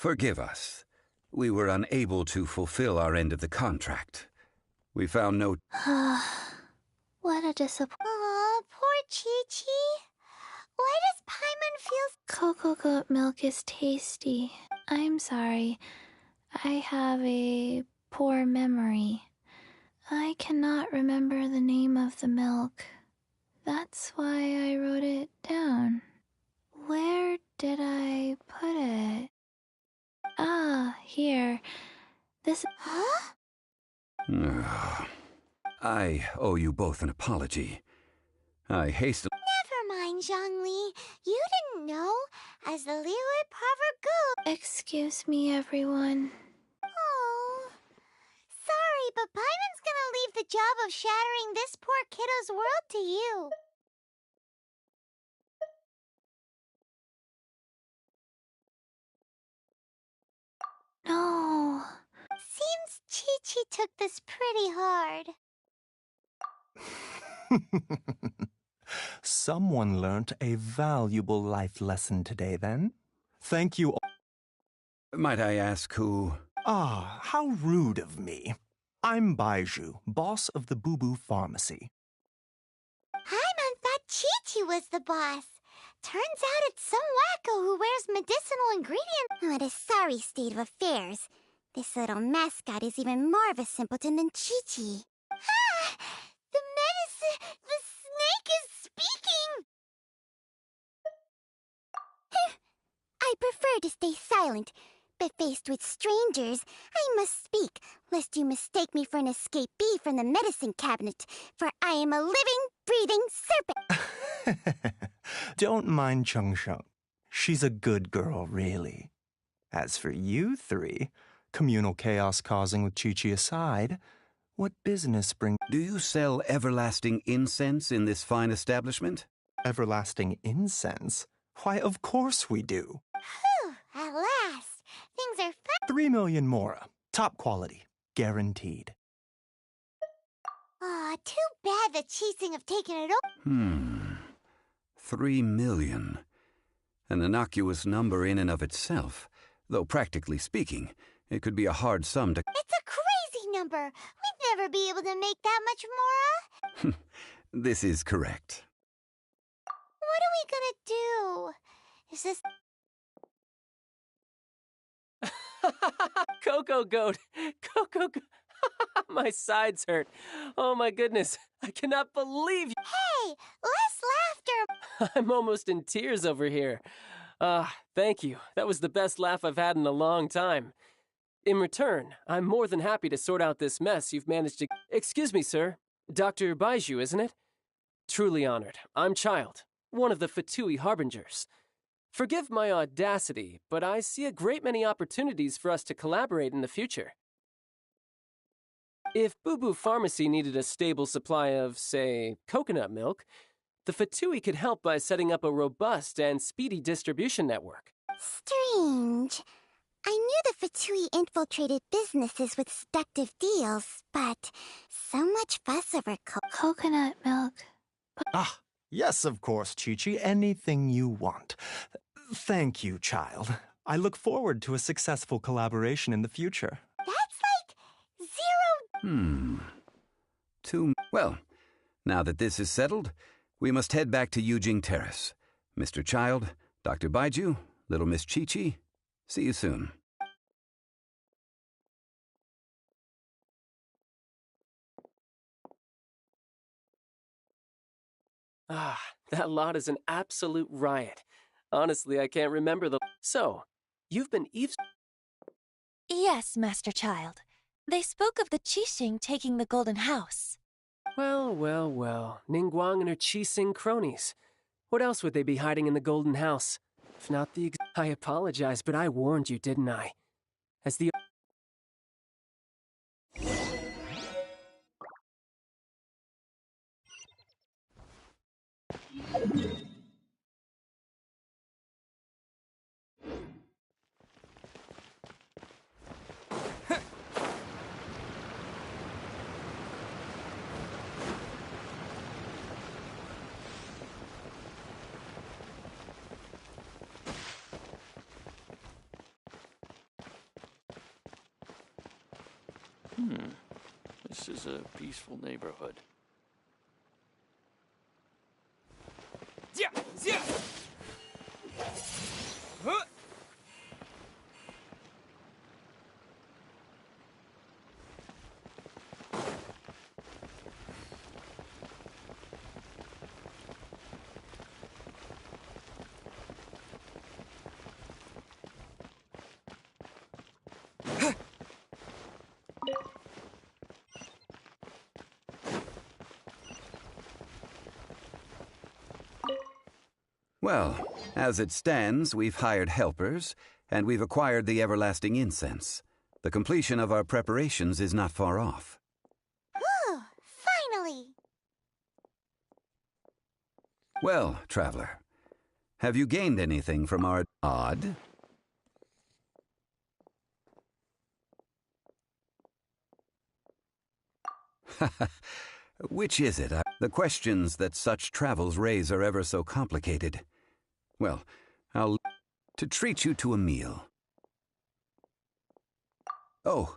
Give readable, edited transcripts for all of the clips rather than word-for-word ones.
Forgive us. We were unable to fulfill our end of the contract. We found no... What a disappointment. Aw, poor Chi-Chi. Why does Paimon feel... Cocoa goat milk is tasty. I'm sorry. I have a poor memory. I cannot remember the name of the milk. That's why I wrote it down. Where did I put it? Ah, here. This... Huh? I owe you both an apology. I hastily... Never mind, Zhongli. You didn't know. As the Liyue proverb goes... Excuse me, everyone. Oh. Sorry, but Paimon's gonna leave the job of shattering this poor kiddo's world to you. No. Seems Chi-Chi took this pretty hard. Someone learnt a valuable life lesson today, then. Thank you. Might I ask who... Ah, how rude of me. I'm Baizhu, boss of the Boo Boo Pharmacy. Paimon thought Chi-Chi was the boss. Turns out it's some wacko who wears medicinal ingredients. What a sorry state of affairs. This little mascot is even more of a simpleton than Chi-Chi. Ah! The medicine... The snake is speaking! I prefer to stay silent, but faced with strangers, I must speak, lest you mistake me for an escapee from the medicine cabinet, for I am a living, breathing serpent. Don't mind Cheng Sheng. She's a good girl, really. As for you three, communal chaos causing with Chi-Chi aside, what business bring... Do you sell everlasting incense in this fine establishment? Everlasting incense? Why, of course we do. Whew, at last. Things are fun. 3 million mora. Top quality. Guaranteed. Aw, too bad the Qixing have taken it over. 3 million. An innocuous number in and of itself. Though practically speaking, it could be a hard sum to... It's a crazy number. We'd never be able to make that much mora. This is correct. What are we gonna do? Is this... Cocoa goat! Cocoa goat! My sides hurt. Oh my goodness. I cannot believe you. Hey, less laughter. I'm almost in tears over here. Thank you. That was the best laugh I've had in a long time. In return, I'm more than happy to sort out this mess you've managed to... Excuse me, sir. Dr. Baizhu, isn't it? Truly honored. I'm Child, one of the Fatui Harbingers. Forgive my audacity, but I see a great many opportunities for us to collaborate in the future. If Boo Boo Pharmacy needed a stable supply of, say, coconut milk, the Fatui could help by setting up a robust and speedy distribution network. Strange. I knew the Fatui infiltrated businesses with seductive deals, but so much fuss over Coconut milk. Ah, yes, of course, Chi-Chi. Anything you want. Thank you, Child. I look forward to a successful collaboration in the future. That's like 0... Well, now that this is settled, we must head back to Yujing Terrace. Mr. Child, Dr. Baizhu, Little Miss Chi-Chi, see you soon. Ah, that lot is an absolute riot. Honestly, I can't remember the... So, you've been Yes, Master Child. They spoke of the Qixing taking the Golden House. Well, well, well. Ningguang and her Qixing cronies. What else would they be hiding in the Golden House? If not the... I apologize, but I warned you, didn't I? As the... This is a peaceful neighborhood. Well, as it stands, we've hired helpers, and we've acquired the everlasting incense. The completion of our preparations is not far off. Whew, finally! Well, traveler, have you gained anything from our odd? Which is it? The questions that such travels raise are ever so complicated. Well, I'll to treat you to a meal. Oh,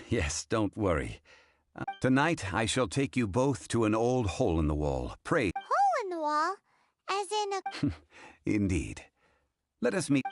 yes, don't worry. Tonight I shall take you both to an old hole in the wall. Pray. Hole in the wall? As in a... Indeed. Let us meet.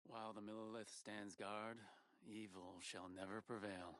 While the Millelith stands guard, evil shall never prevail.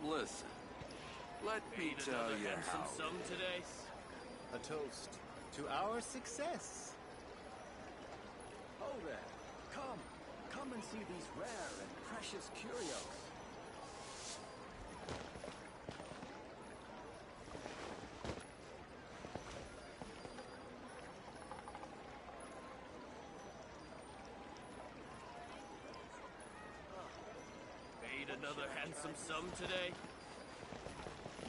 Listen, let me tell you how. Today? A toast to our success. Oh there, come and see these rare and precious curios. another handsome sum today?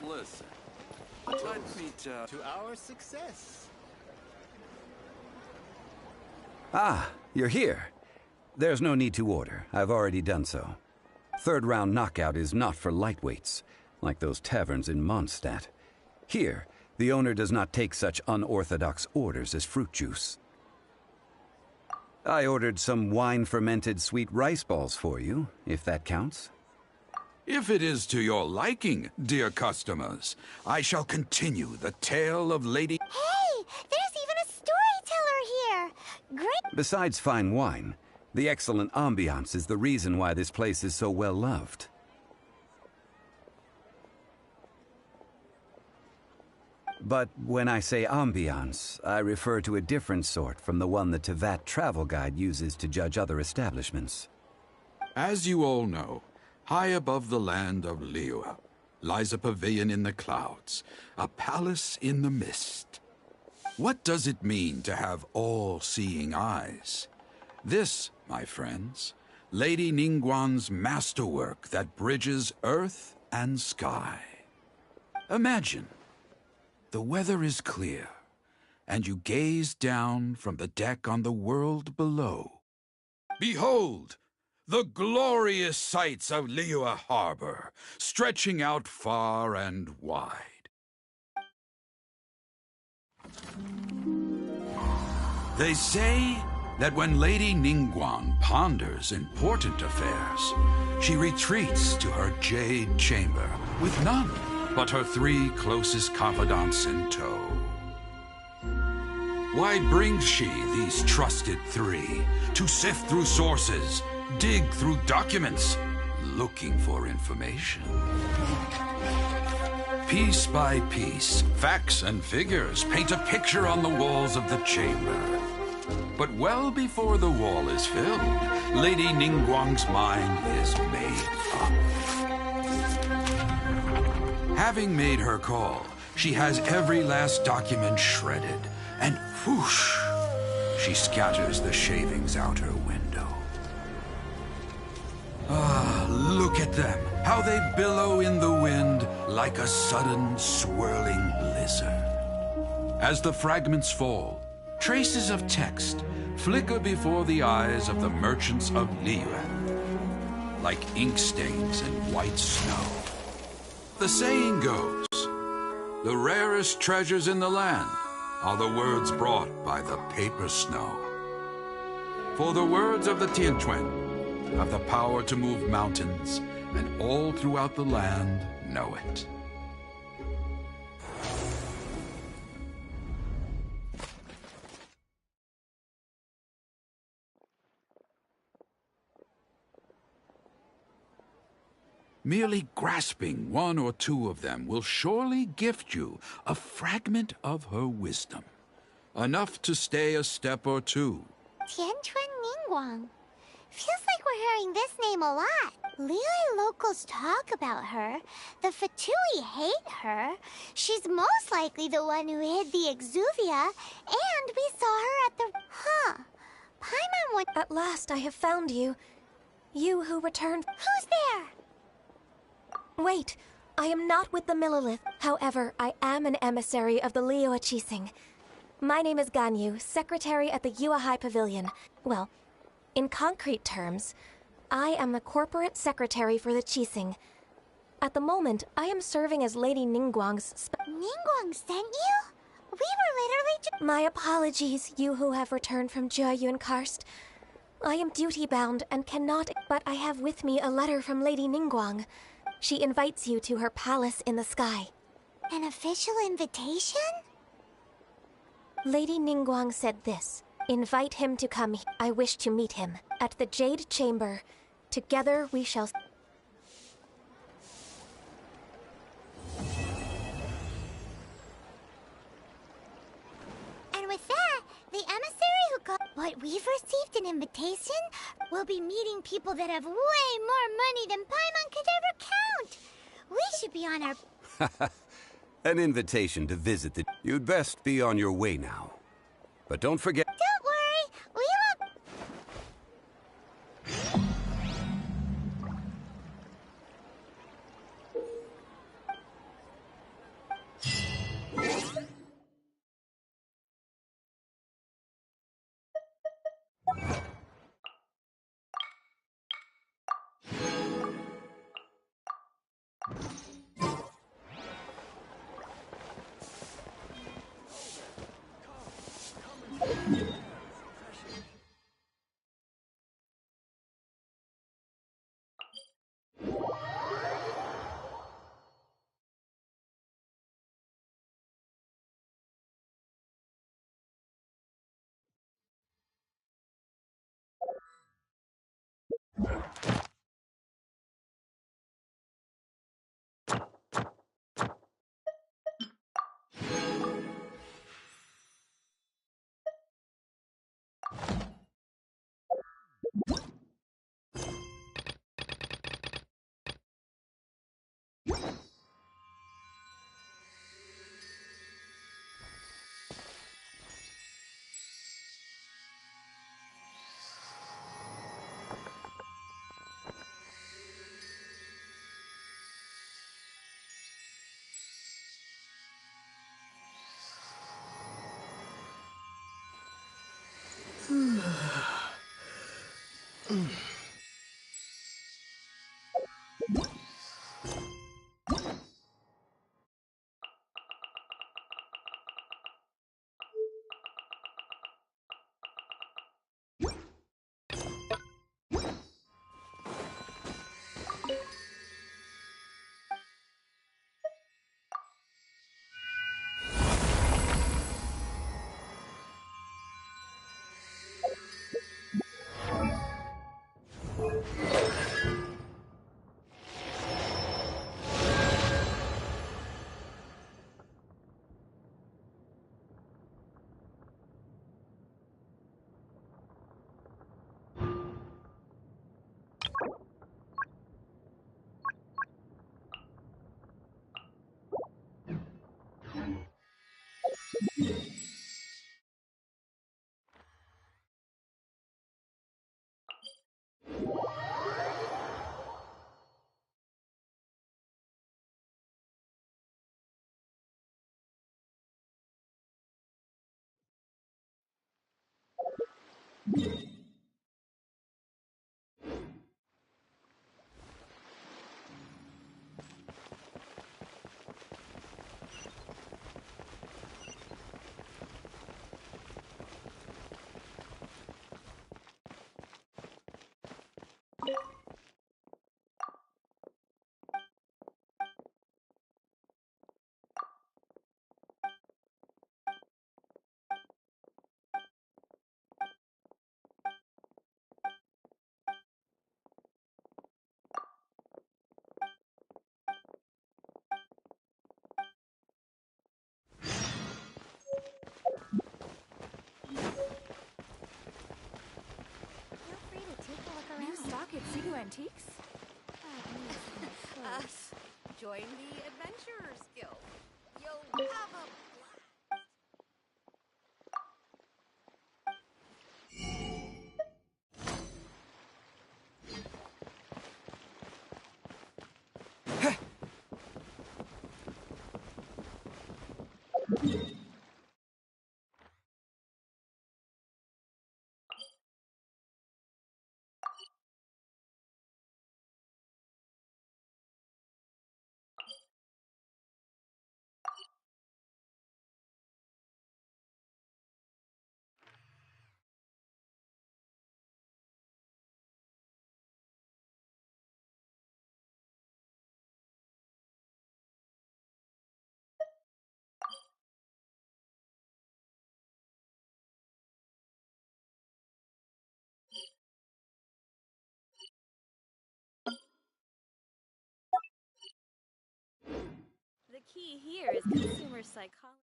Listen, let me tell to our success. Ah, you're here. There's no need to order. I've already done so. Third round knockout is not for lightweights, like those taverns in Mondstadt. Here, the owner does not take such unorthodox orders as fruit juice. I ordered some wine-fermented sweet rice balls for you, if that counts. If it is to your liking, dear customers, I shall continue the tale of Lady... Hey, there's even a storyteller here. Great. Besides fine wine, the excellent ambiance is the reason why this place is so well loved. But when I say ambiance, I refer to a different sort from the one the Teyvat travel guide uses to judge other establishments. As you all know, high above the land of Liyue lies a pavilion in the clouds, a palace in the mist. What does it mean to have all-seeing eyes? This, my friends, Lady Ningguang's masterwork that bridges earth and sky. Imagine, the weather is clear, and you gaze down from the deck on the world below. Behold, the glorious sights of Liyue Harbor, stretching out far and wide. They say that when Lady Ningguang ponders important affairs, she retreats to her jade chamber with none but her 3 closest confidants in tow. Why brings she these trusted 3 to sift through sources, dig through documents, looking for information? Piece by piece, facts and figures paint a picture on the walls of the chamber. But well before the wall is filled, Lady Ningguang's mind is made up. Having made her call, she has every last document shredded, and whoosh, she scatters the shavings out her window. Ah, look at them, how they billow in the wind like a sudden swirling blizzard. As the fragments fall, traces of text flicker before the eyes of the merchants of Liyue, like ink stains in white snow. The saying goes, the rarest treasures in the land are the words brought by the paper snow. For the words of the Tianquan have the power to move mountains, and all throughout the land know it. Merely grasping 1 or 2 of them will surely gift you a fragment of her wisdom, enough to stay a step or 2. Tianquan Ningguang. Feels like we're hearing this name a lot. Liyue locals talk about her. The Fatui hate her. She's most likely the one who hid the Exuvia, and we saw her at the... Paimon would... At last I have found you. You who returned... Who's there? Wait, I am not with the Millelith. However, I am an emissary of the Liyue Qixing. My name is Ganyu, secretary at the Yuehai Pavilion. Well, in concrete terms, I am the corporate secretary for the Qixing. At the moment, I am serving as Lady Ningguang's Ningguang sent you? We were literally My apologies, you who have returned from Jiayun Karst. I am duty-bound and cannot, but I have with me a letter from Lady Ningguang. She invites you to her palace in the sky. An official invitation? Lady Ningguang said this. Invite him to come. I wish to meet him at the Jade Chamber. Together we shall... And with that, the emissary who got... But we've received an invitation? We'll be meeting people that have way more money than Paimon could ever count. We should be on our... An invitation to visit the... You'd best be on your way now. But don't forget... Don't worry, we will... Antiques? Us. Join the Adventurers Guild. You'll have a The key here is consumer psychology.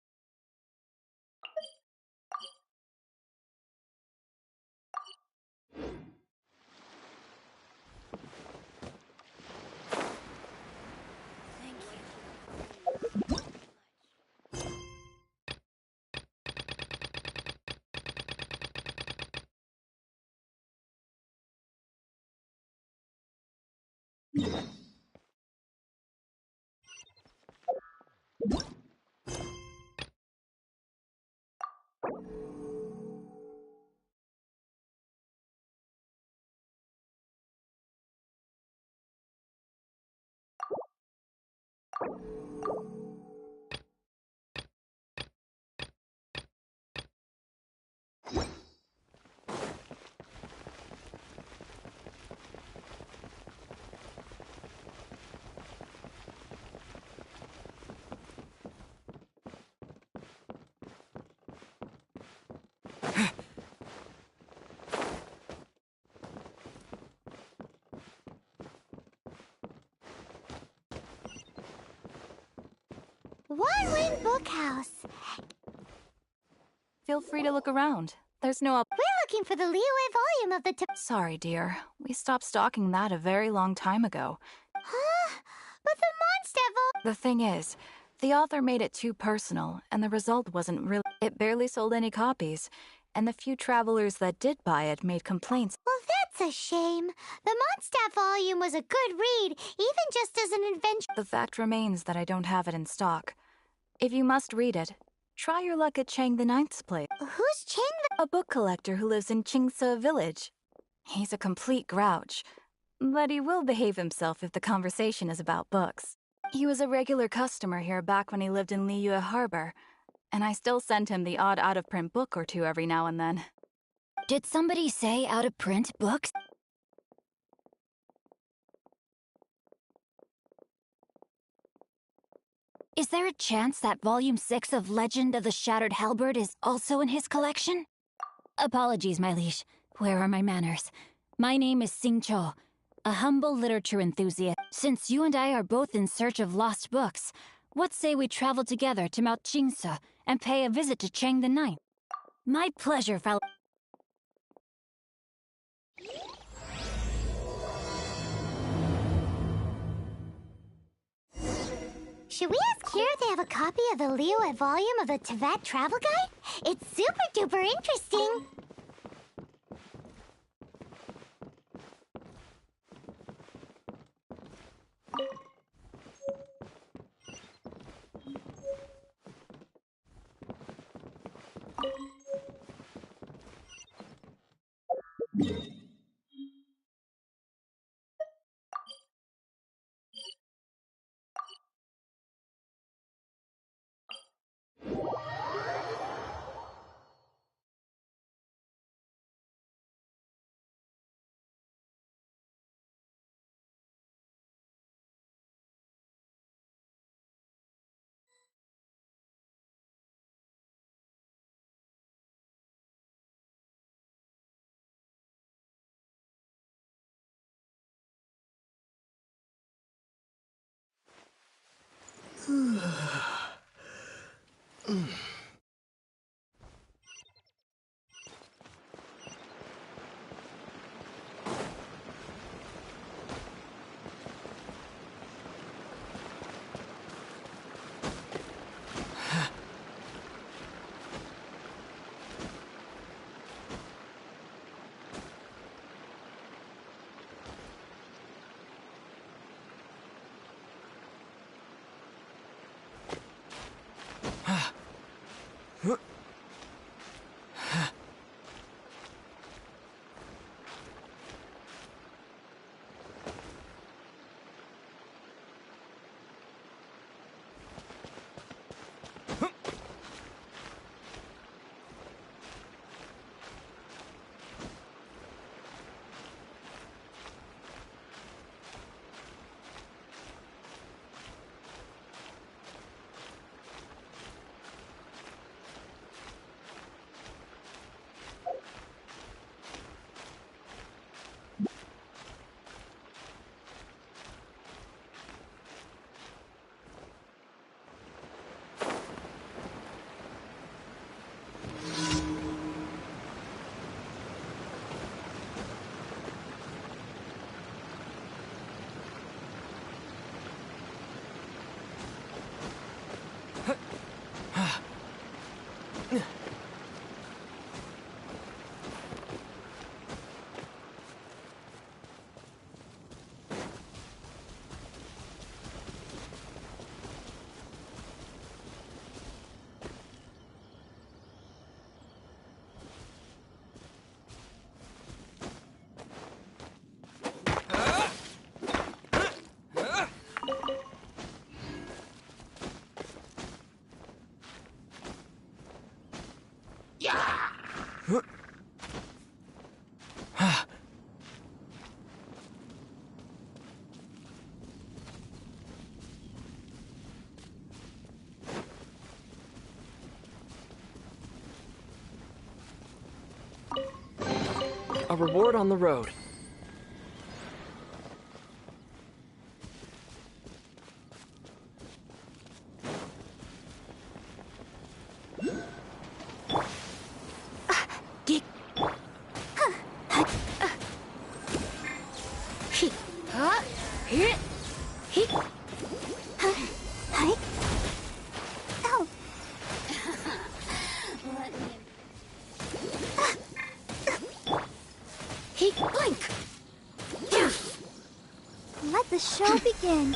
One Wing Bookhouse. Feel free to look around. There's no up. We're looking for the Liyue volume of the Sorry, dear. We stopped stocking that a very long time ago. Huh? But the Mondstadt The thing is, the author made it too personal, and the result wasn't really. It barely sold any copies, and the few travelers that did buy it made complaints. Well, that's a shame. The Mondstadt volume was a good read, even just as an adventure. The fact remains that I don't have it in stock. If you must read it, try your luck at Chang the Ninth's place. Who's Chang the... A book collector who lives in Qingce Village. He's a complete grouch, but he will behave himself if the conversation is about books. He was a regular customer here back when he lived in Liyue Harbor, and I still send him the odd out-of-print book or two every now and then. Did somebody say out-of-print books? Is there a chance that Volume 6 of Legend of the Shattered Halberd is also in his collection? Apologies, my liege. Where are my manners? My name is Sing Cho, a humble literature enthusiast. Since you and I are both in search of lost books, what say we travel together to Mount Qingce and pay a visit to Chang the Ninth? My pleasure, fellow. Should we ask here if they have a copy of the Liyue volume of the Teyvat Travel Guide? It's super duper interesting. A reward on the road. He blink. Let the show begin.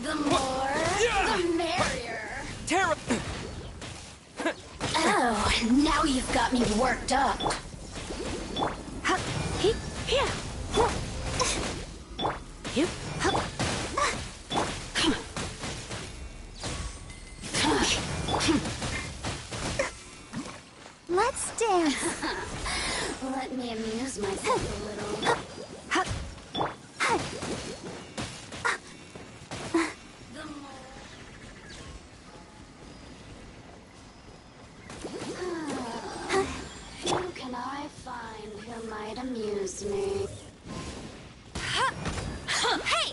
The more, the merrier. Terra! Oh, now you've got me worked up. Let's dance. Let me amuse myself a little. Who can I find who might amuse me? Hey!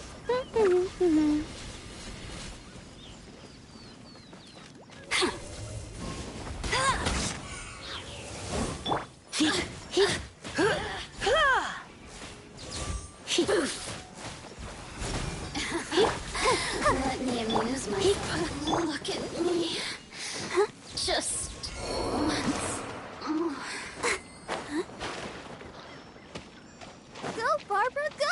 Let me amuse myself. Look at me. Just once. Go, Barbara, go!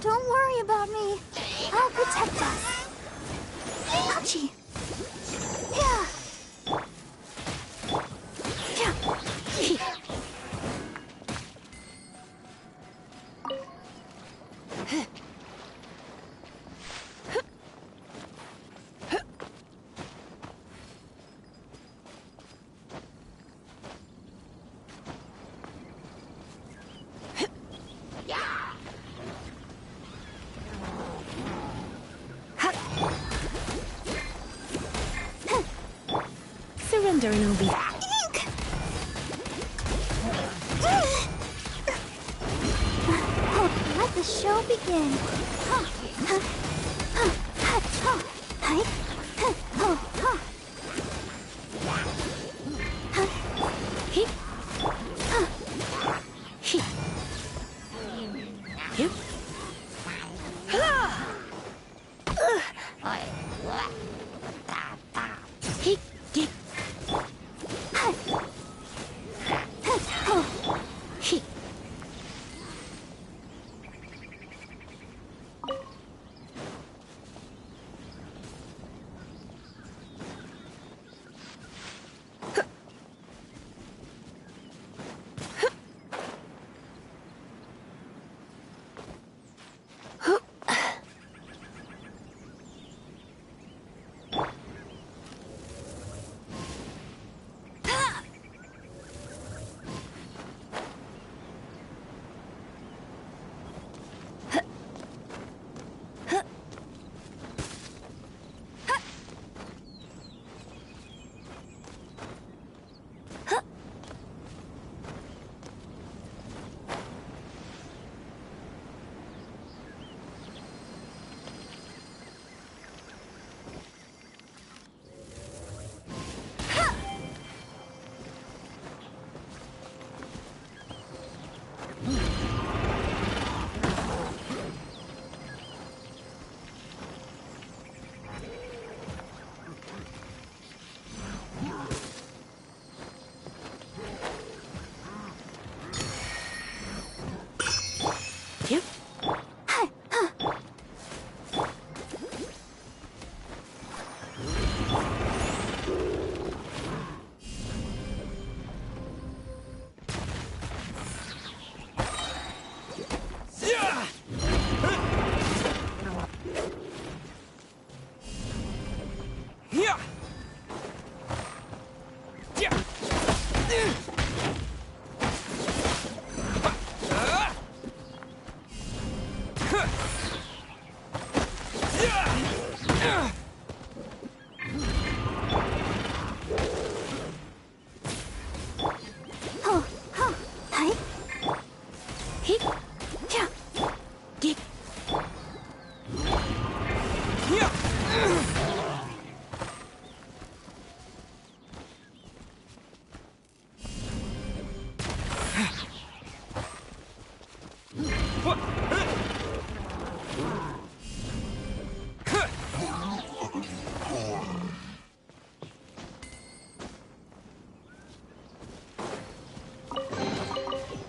Don't worry about me. I'll protect us. Ouchie. Yeah. Yeah. Surrender and I'll be... Let the show begin. A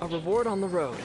reward on the road.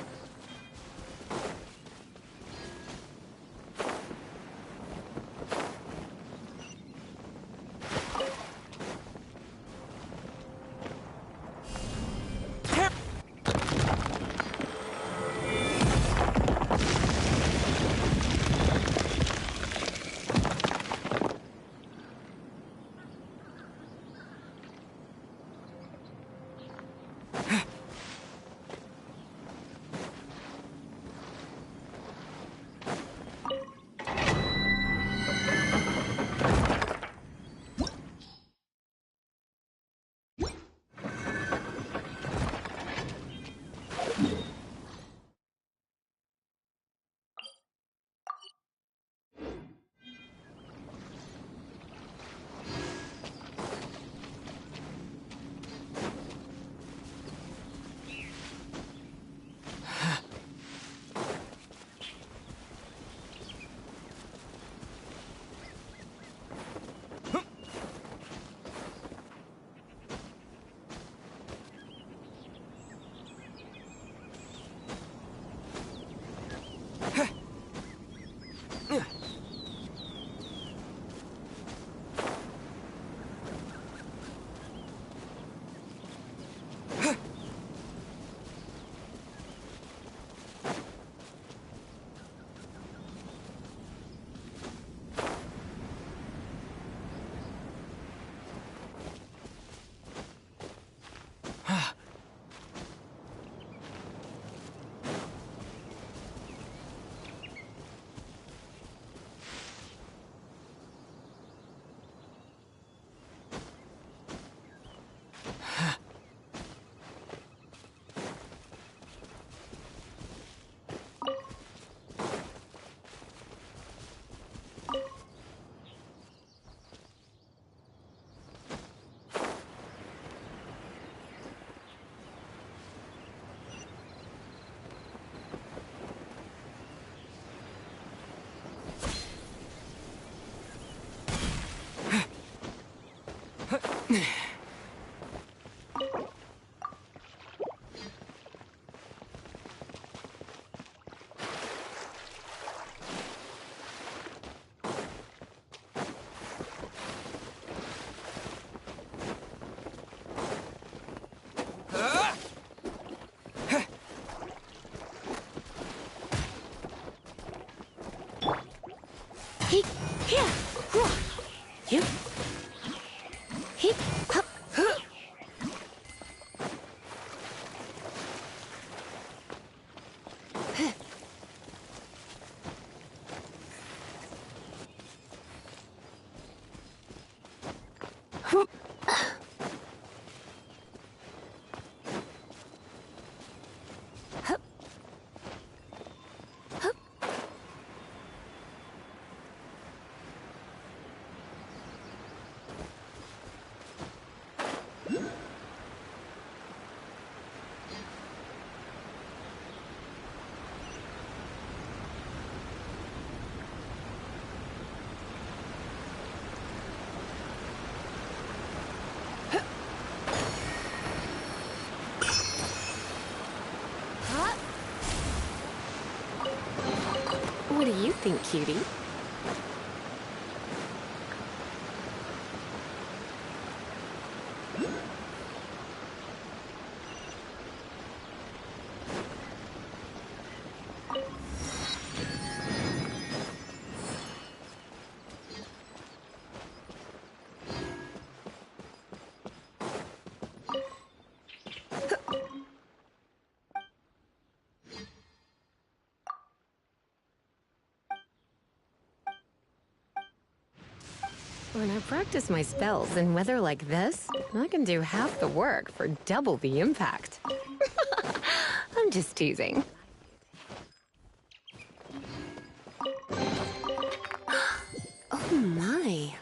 you think, cutie? When I practice my spells in weather like this, I can do half the work for double the impact. I'm just teasing. Oh my.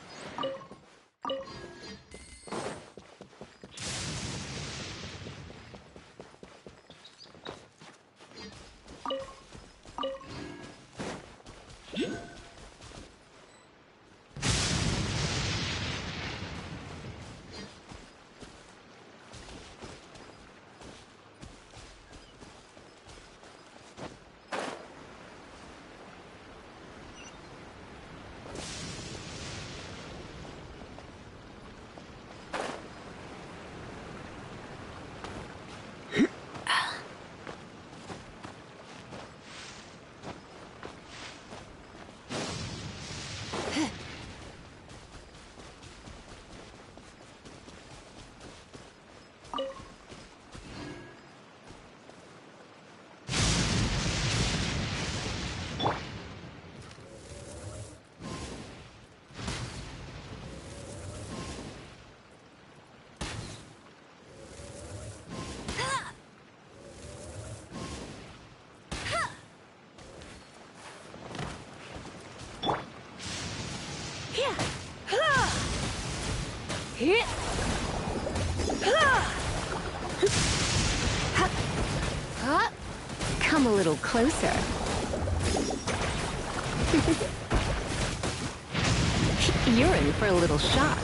Come a little closer. You're in for a little shock.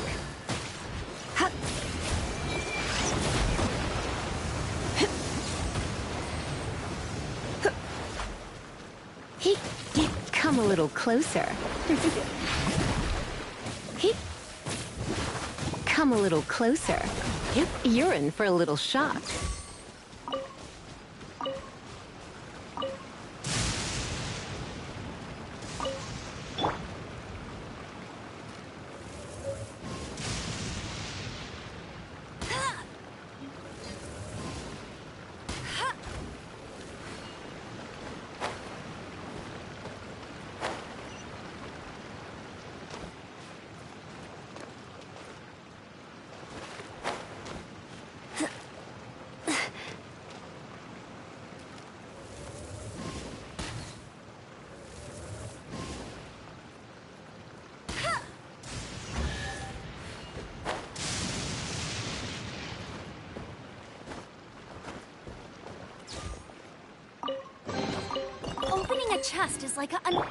Come a little closer. Come a little closer. Yep, you're in for a little shock. Opening a chest is like a...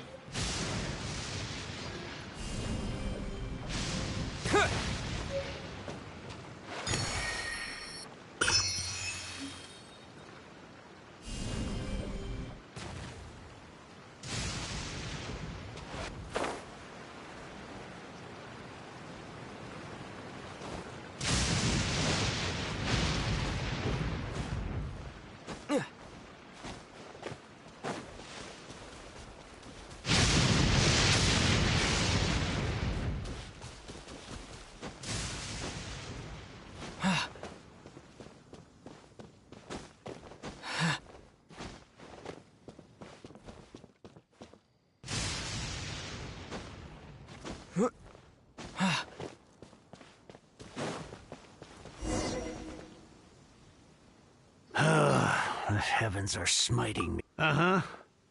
The heavens are smiting me. Uh-huh.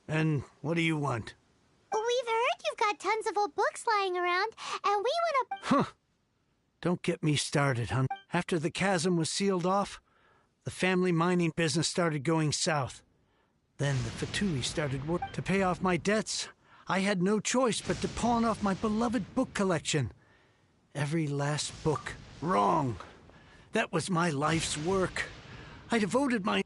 And what do you want? We've heard you've got tons of old books lying around, and we want to... Huh. Don't get me started, hun. After the chasm was sealed off, the family mining business started going south. Then the Fatui started work to pay off my debts. I had no choice but to pawn off my beloved book collection. Every last book. Wrong. That was my life's work. I devoted my...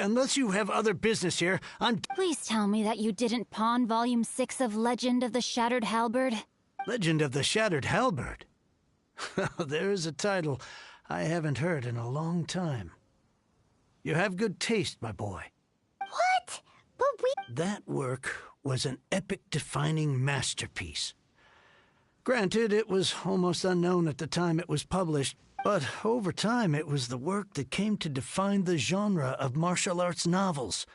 unless you have other business here, I'm... Please tell me that you didn't pawn Volume 6 of Legend of the Shattered Halberd. Legend of the Shattered Halberd? There's a title I haven't heard in a long time. You have good taste, my boy. What? But we... That work was an epic-defining masterpiece. Granted, it was almost unknown at the time it was published, but over time it was the work that came to define the genre of martial arts novels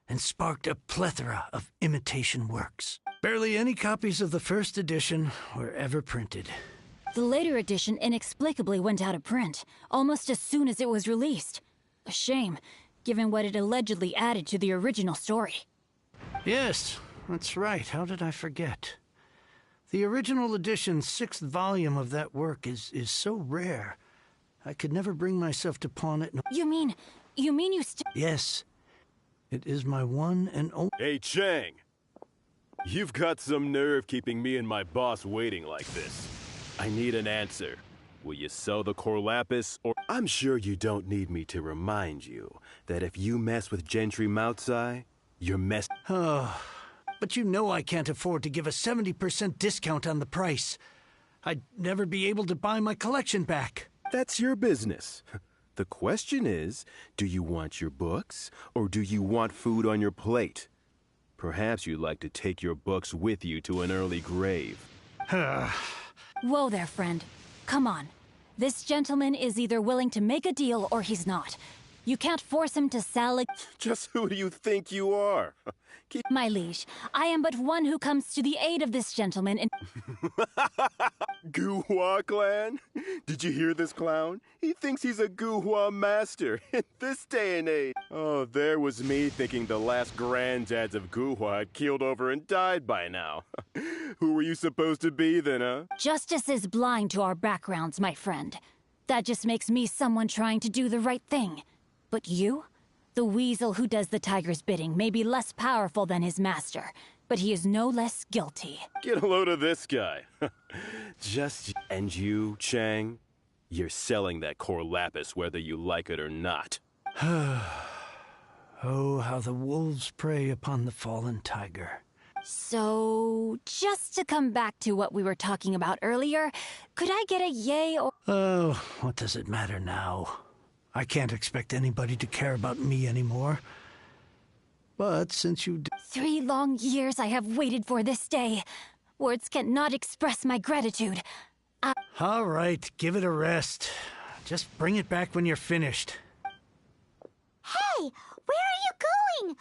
and sparked a plethora of imitation works. Barely any copies of the first edition were ever printed. The later edition inexplicably went out of print, almost as soon as it was released. A shame, given what it allegedly added to the original story. Yes, that's right. How did I forget? The original edition's 6th volume of that work is so rare, I could never bring myself to pawn it. You mean you still... Yes. It is my one and only... Hey, Chang! You've got some nerve keeping me and my boss waiting like this. I need an answer. Will you sell the core lapis, or... I'm sure you don't need me to remind you that if you mess with Gentry Moutsai, you're mess... Oh, but you know I can't afford to give a 70% discount on the price. I'd never be able to buy my collection back. That's your business. The question is, do you want your books, or do you want food on your plate? Perhaps you'd like to take your books with you to an early grave. Whoa there, friend. Come on. This gentleman is either willing to make a deal or he's not. You can't force him to sell a... Just who do you think you are? My liege, I am but one who comes to the aid of this gentleman in... Guhua clan? Did you hear this clown? He thinks he's a Guhua master in this day and age. Oh, there was me thinking the last granddads of Guhua had keeled over and died by now. Who were you supposed to be then, huh? Justice is blind to our backgrounds, my friend. That just makes me someone trying to do the right thing. But you? The weasel who does the tiger's bidding may be less powerful than his master, but he is no less guilty. Get a load of this guy. And you, Chang? You're selling that core lapis whether you like it or not. Oh, how the wolves prey upon the fallen tiger. So, just to come back to what we were talking about earlier, could I get a yay or... Oh, what does it matter now? I can't expect anybody to care about me anymore. But since you... 3 long years I have waited for this day. Words cannot express my gratitude. All right, give it a rest. Just bring it back when you're finished. Hey, where are you going?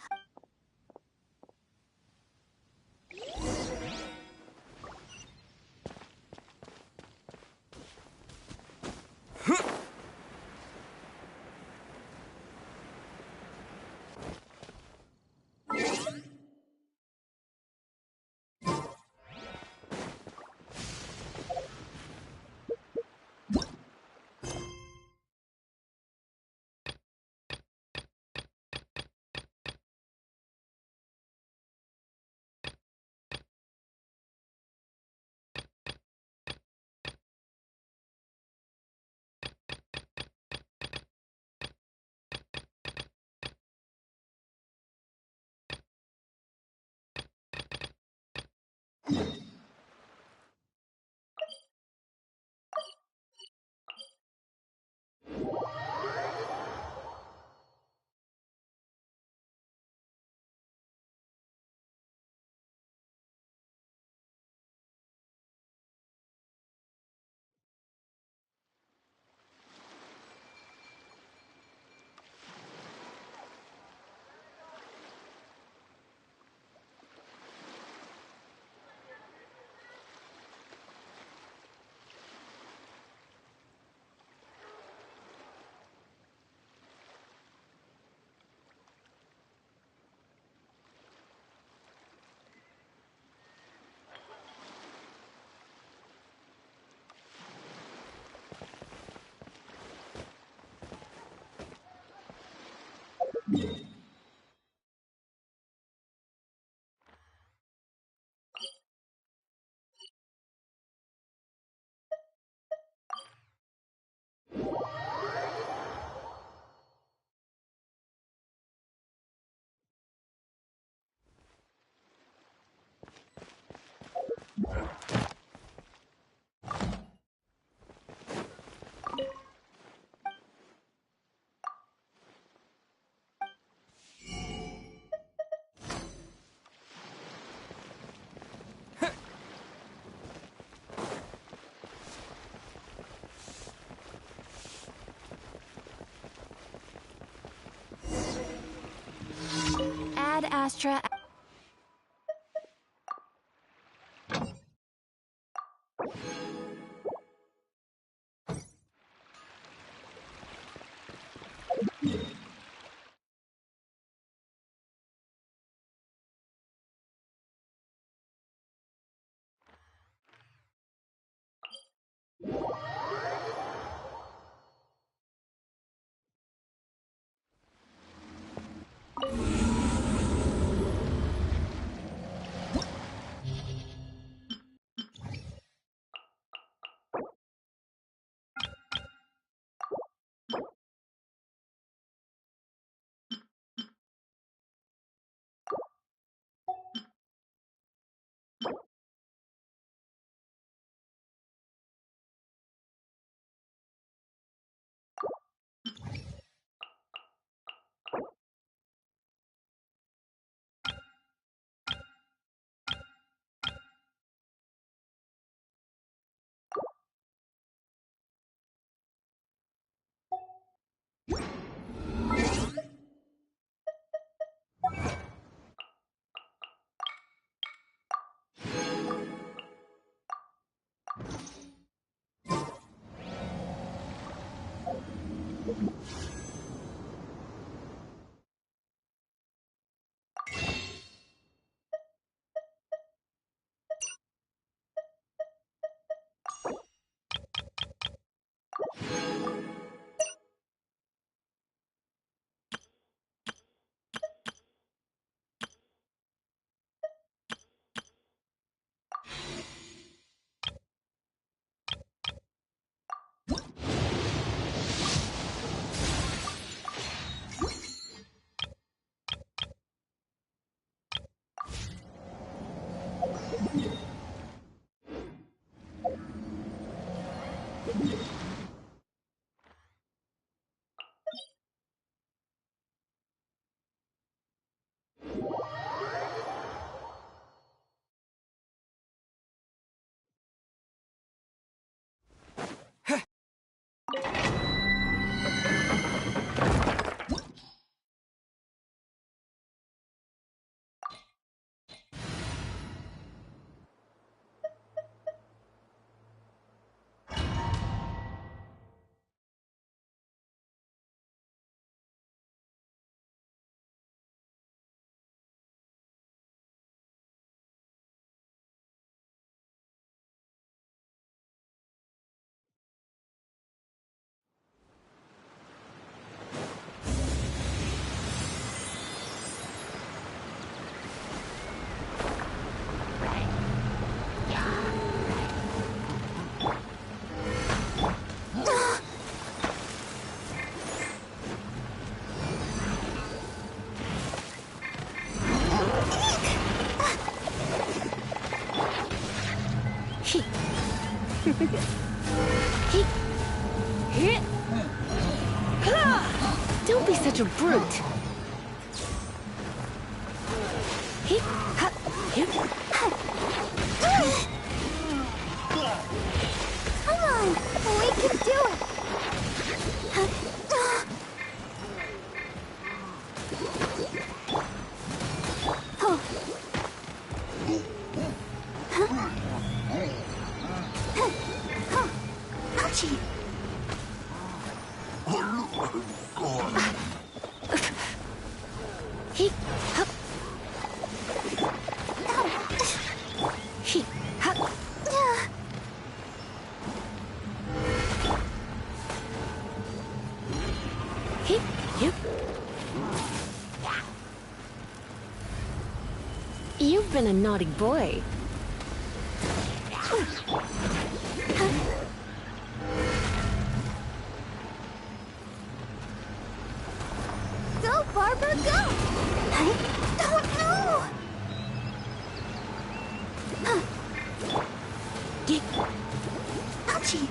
Astra. Don't be such a brute. Come on, we can do it. Ouchie. You've been a naughty boy. Go, Barber, go! Oh, no! Ouchie!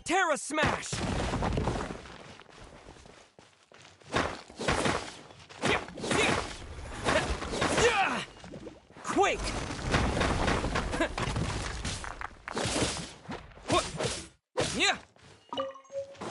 Terra Smash! Quake! Yeah!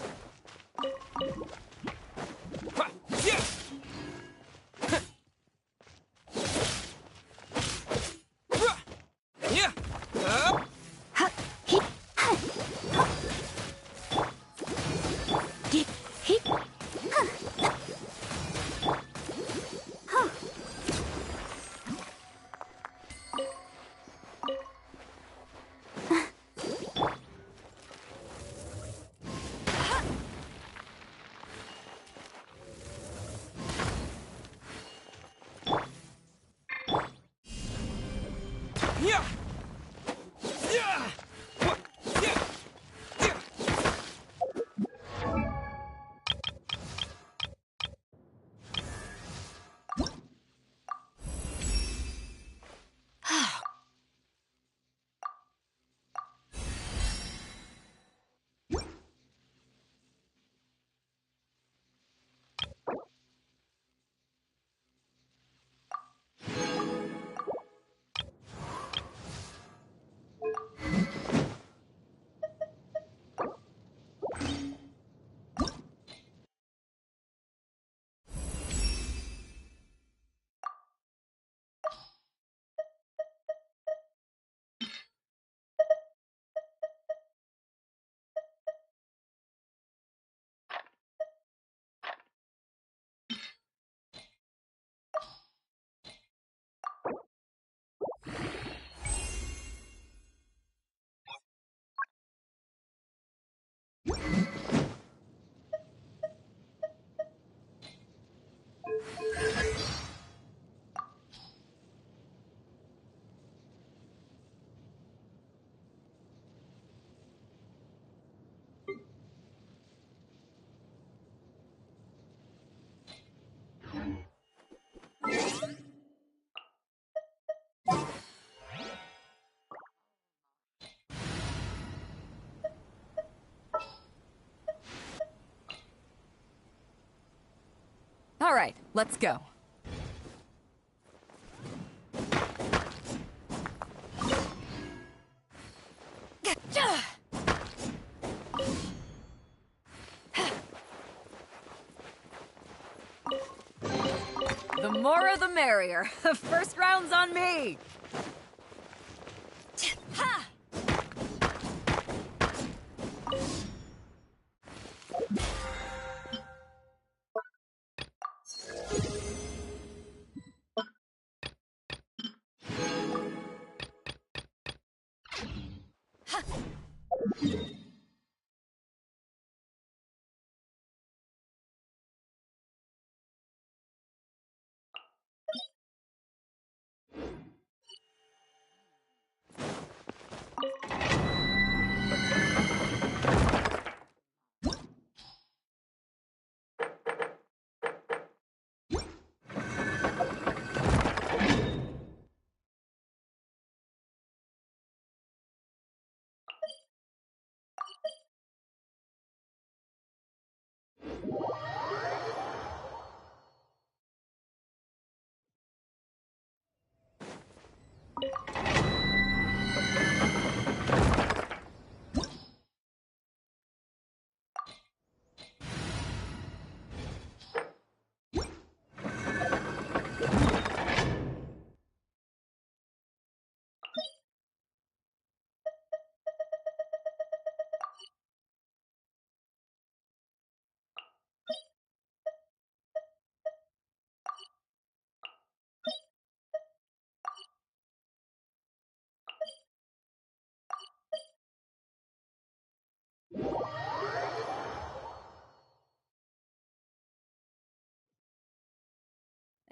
All right, let's go. The more the merrier. First round's on me. Ha!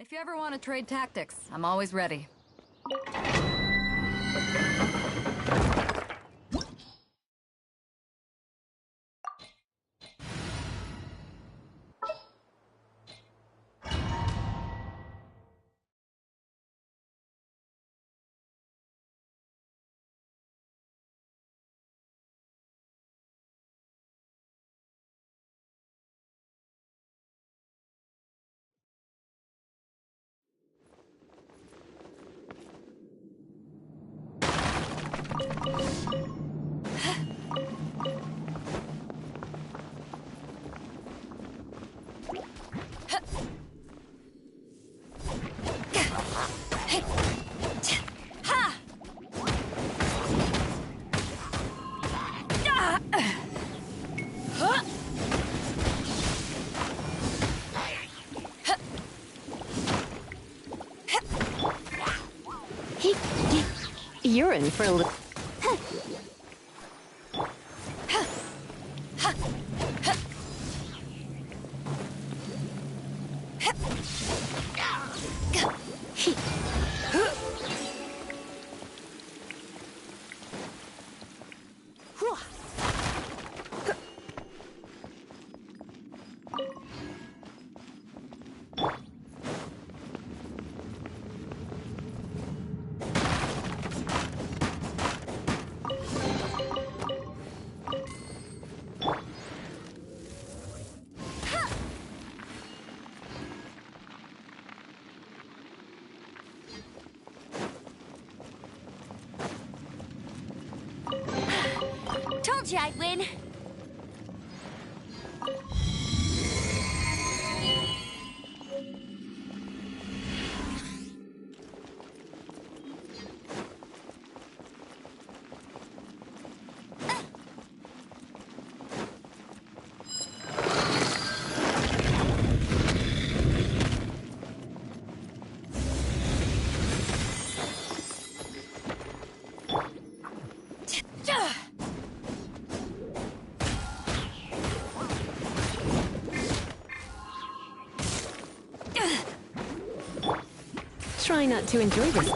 If you ever want to trade tactics, I'm always ready. You're in for a little... Told you I'd win. Try not to enjoy this.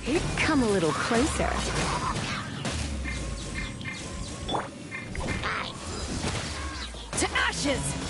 You come a little closer. To ashes!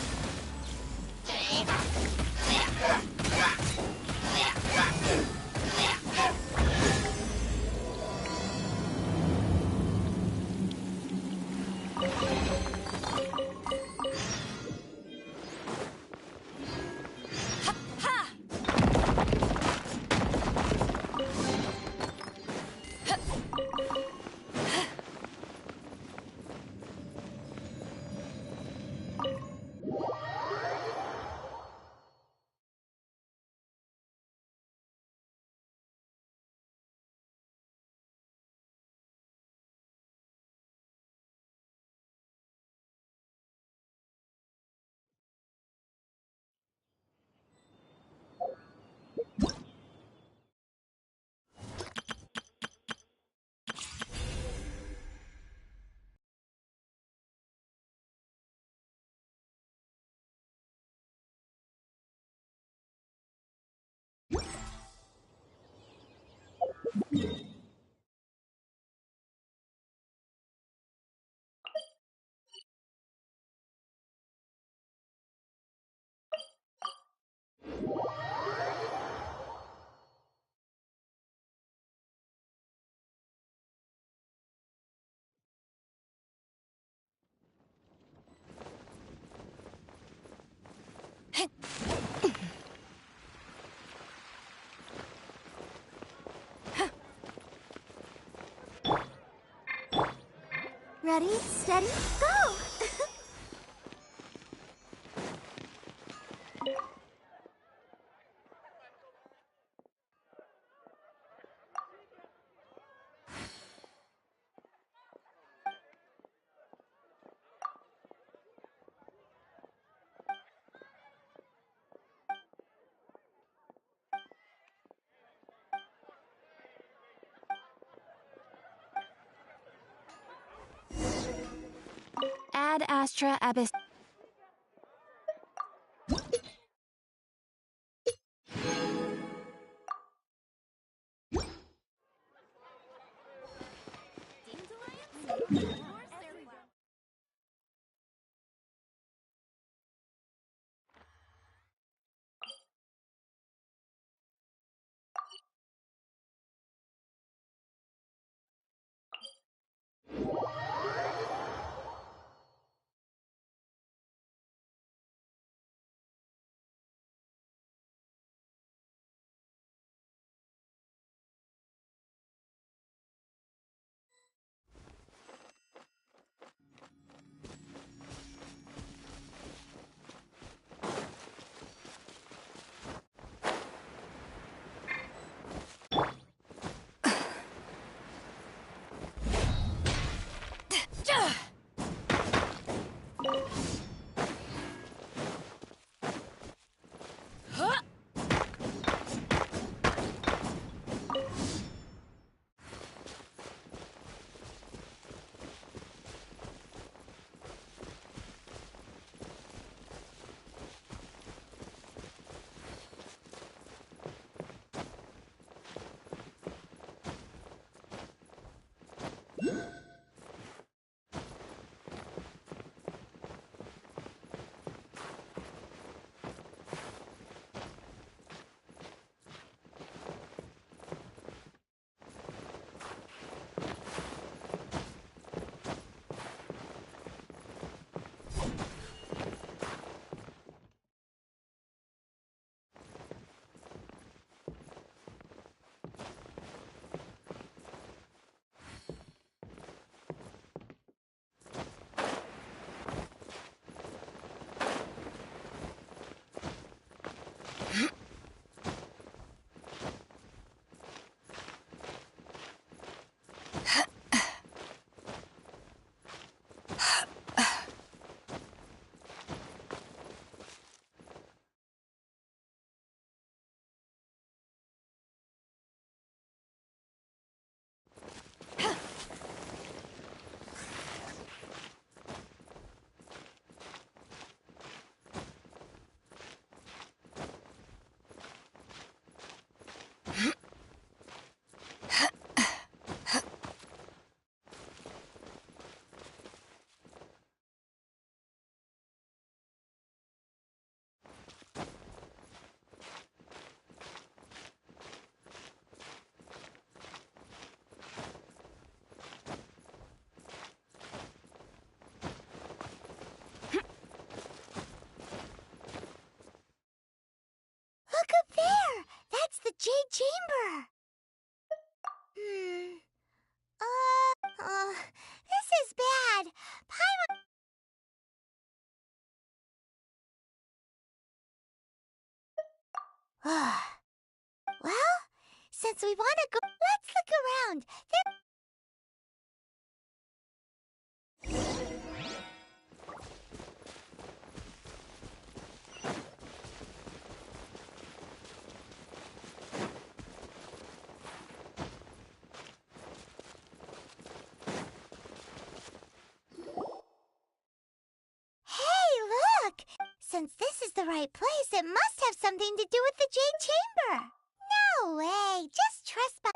Ready, steady, go! Ad Astra Abyss. Look up there! That's the Jade Chamber! This is bad. Paimon... Well, since we want to go, let's look around. Hey, look! Since this is the right place, it must have something to do with the Jade Chamber. No way, just trespass.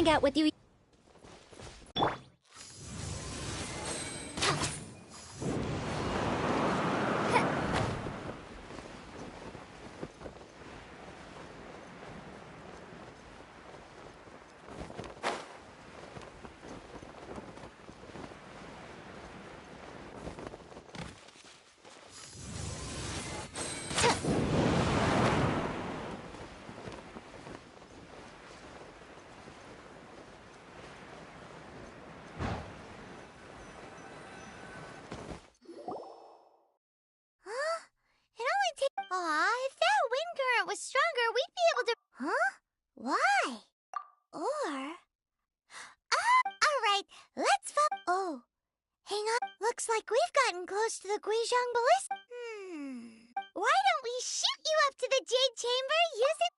hang out with you. Aw, if that wind current was stronger, we'd be able to... Huh? Why? Or... alright, let's Oh, hang on. Looks like we've gotten close to the Guizhong Ballista. Why don't we shoot you up to the Jade Chamber using...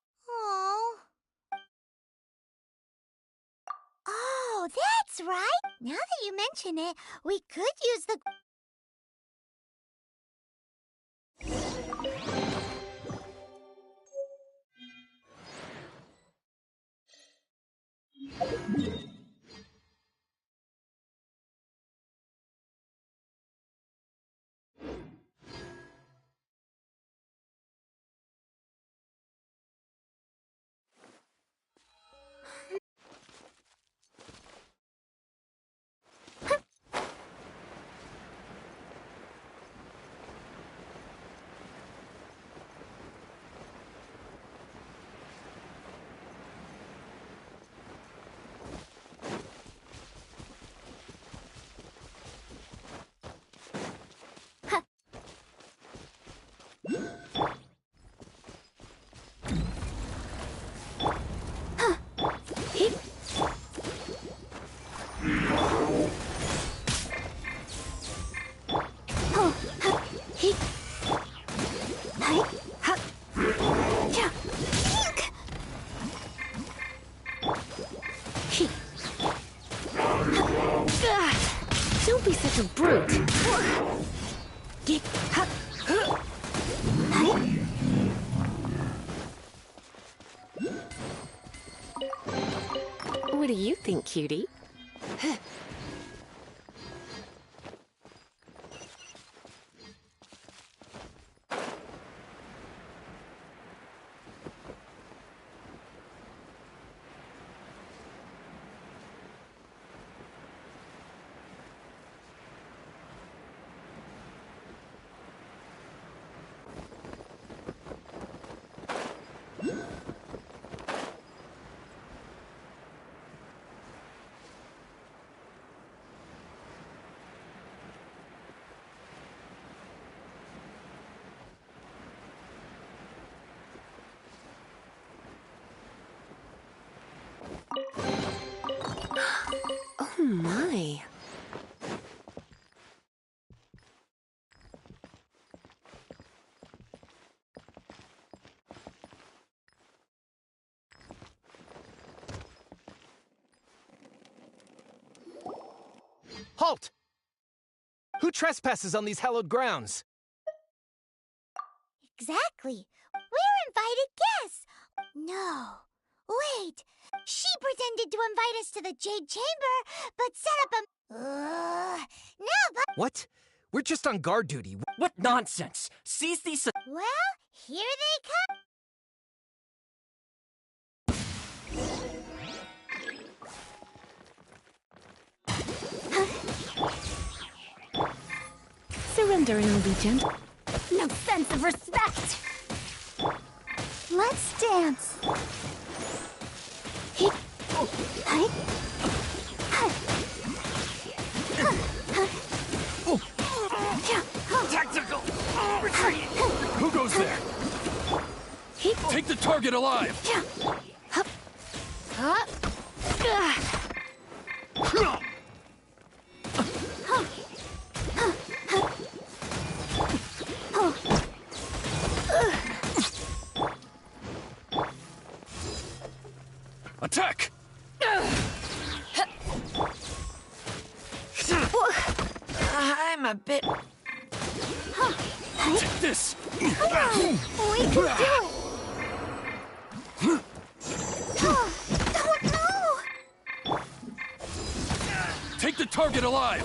Oh, that's right. Now that you mention it, we could use the... Don't be such a brute. What do you think, cutie? Oh my. Halt! Who trespasses on these hallowed grounds? Exactly. We're invited guests. No. Wait. She pretended to invite us to the Jade Chamber, but set up a... no, but... What? We're just on guard duty. What nonsense! Seize these... Well, here they come. Surrender and be gentle. No sense of respect! Let's dance. Tactical retreat! Who goes there? Take the target alive! Attack! I'm a bit... Take this! Come on! We can do it! Oh no! target alive!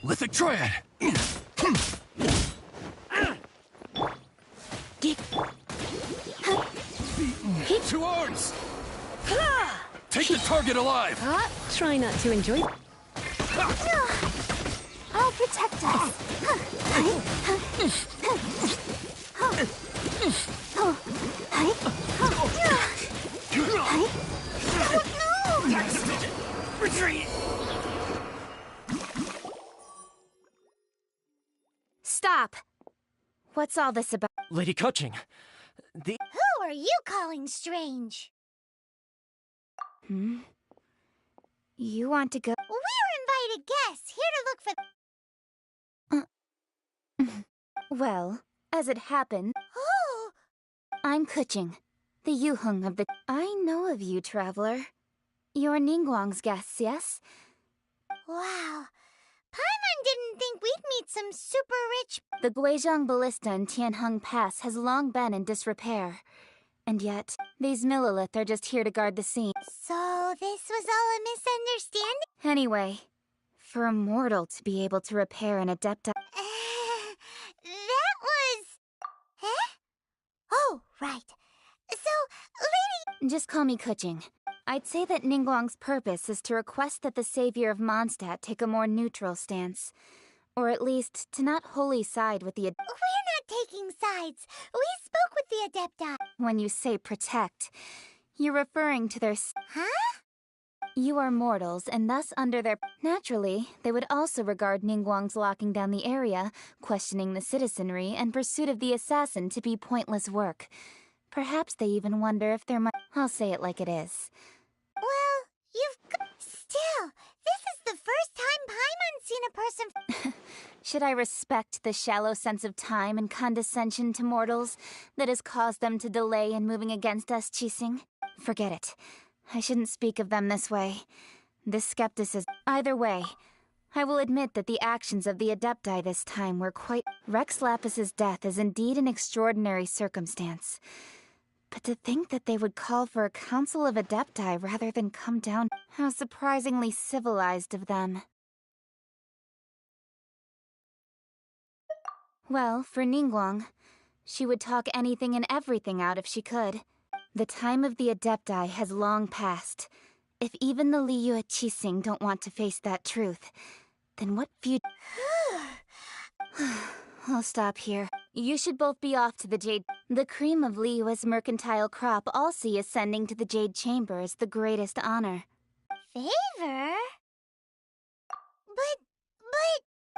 Lithic Triad! To arms! Take the target alive! Try not to enjoy. I'll protect us. Retreat! Stop! What's all this about? Lady Kutching, Who are you calling strange? You want to go? We're invited guests here to look for. Well, as it happened, Oh, I'm Kuching, the Yuheng of the. I know of you, traveler. You're Ningguang's guests, yes? wow. Paimon didn't think we'd meet some super rich. The Guizhong Ballista in Tianheng Pass has long been in disrepair. And yet, these Millilith are just here to guard the scene. So this was all a misunderstanding? Anyway, for a mortal to be able to repair an Adepti... That was... Huh? Oh, right. So, lady... Just call me Kuching. I'd say that Ningguang's purpose is to request that the savior of Mondstadt take a more neutral stance. Or at least, to not wholly side with the We're not taking sides. We spoke with the Adepti. When you say protect, you're referring to their... Huh? You are mortals, and thus under their... Naturally, they would also regard Ningguang's locking down the area, questioning the citizenry, and pursuit of the assassin to be pointless work. Perhaps they even wonder if there might... I'll say it like it is. Well, you've got... Still, this is the first time Paimon's seen a person... Should I respect the shallow sense of time and condescension to mortals that has caused them to delay in moving against us, Qixing? Forget it. I shouldn't speak of them this way. This skepticism... Either way, I will admit that the actions of the Adepti this time were quite... Rex Lapis's death is indeed an extraordinary circumstance. But to think that they would call for a council of Adepti rather than come down... How surprisingly civilized of them. Well, for Ningguang, she would talk anything and everything out if she could. The time of the Adepti has long passed. If even the Liyue Qixing don't want to face that truth, then what future... I'll stop here. You should both be off to the Jade... The cream of Liyue's mercantile crop all see ascending to the Jade Chamber as the greatest honor. Favor? But...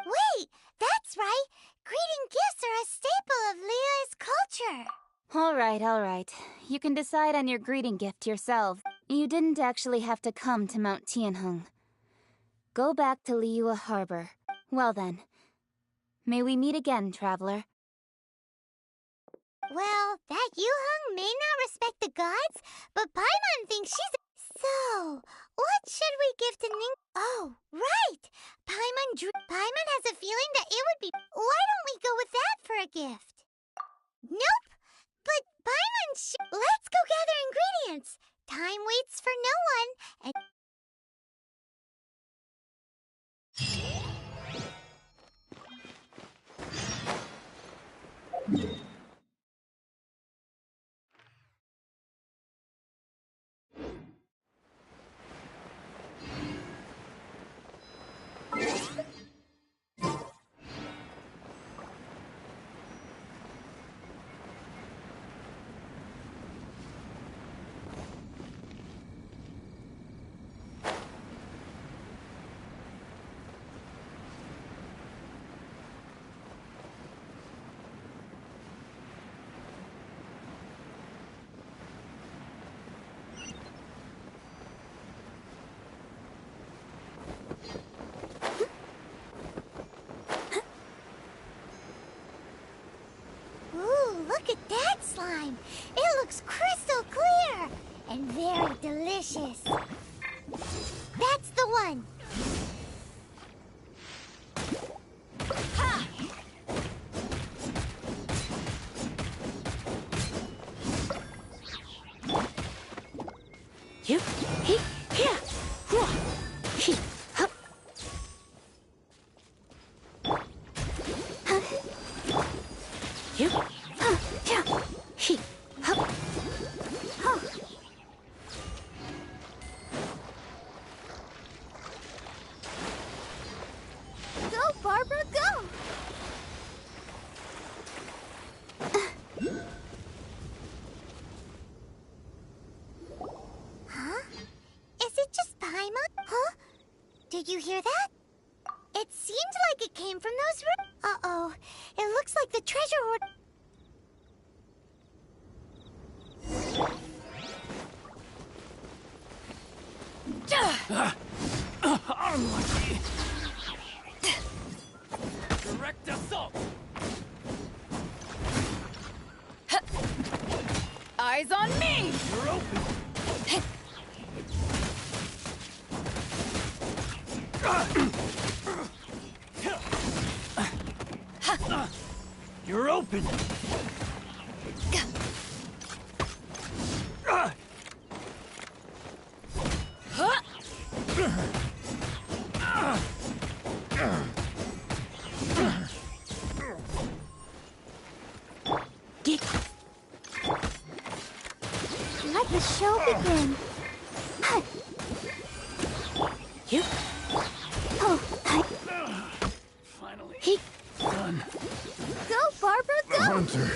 Wait, that's right. Greeting gifts are a staple of Liyue's culture. All right. You can decide on your greeting gift yourself. You didn't actually have to come to Mount Tianheng. Go back to Liyue Harbor. Well then, may we meet again, traveler. Well, that Yuheng may not respect the gods, but Paimon thinks she's... So, what should we give to Ning... Oh, right! Paimon has a feeling that it would be... Why don't we go with that for a gift? Nope! But Paimon Let's go gather ingredients! Time waits for no one, and... Look at that slime! It looks crystal clear! And very delicious. That's the one. Ha! You, he, here, he, hup. You, here, he, hup. Go, Barbara, go! Huh? Is it just Paimon? Huh? Did you hear that? It seemed like it came from those rooms. Uh-oh. It looks like the treasure hoard. Unlucky. Direct assault. Eyes on me! You're open. You're open. Let the show begin. You, Finally. he, Done. Go, Barbara, The go! hunter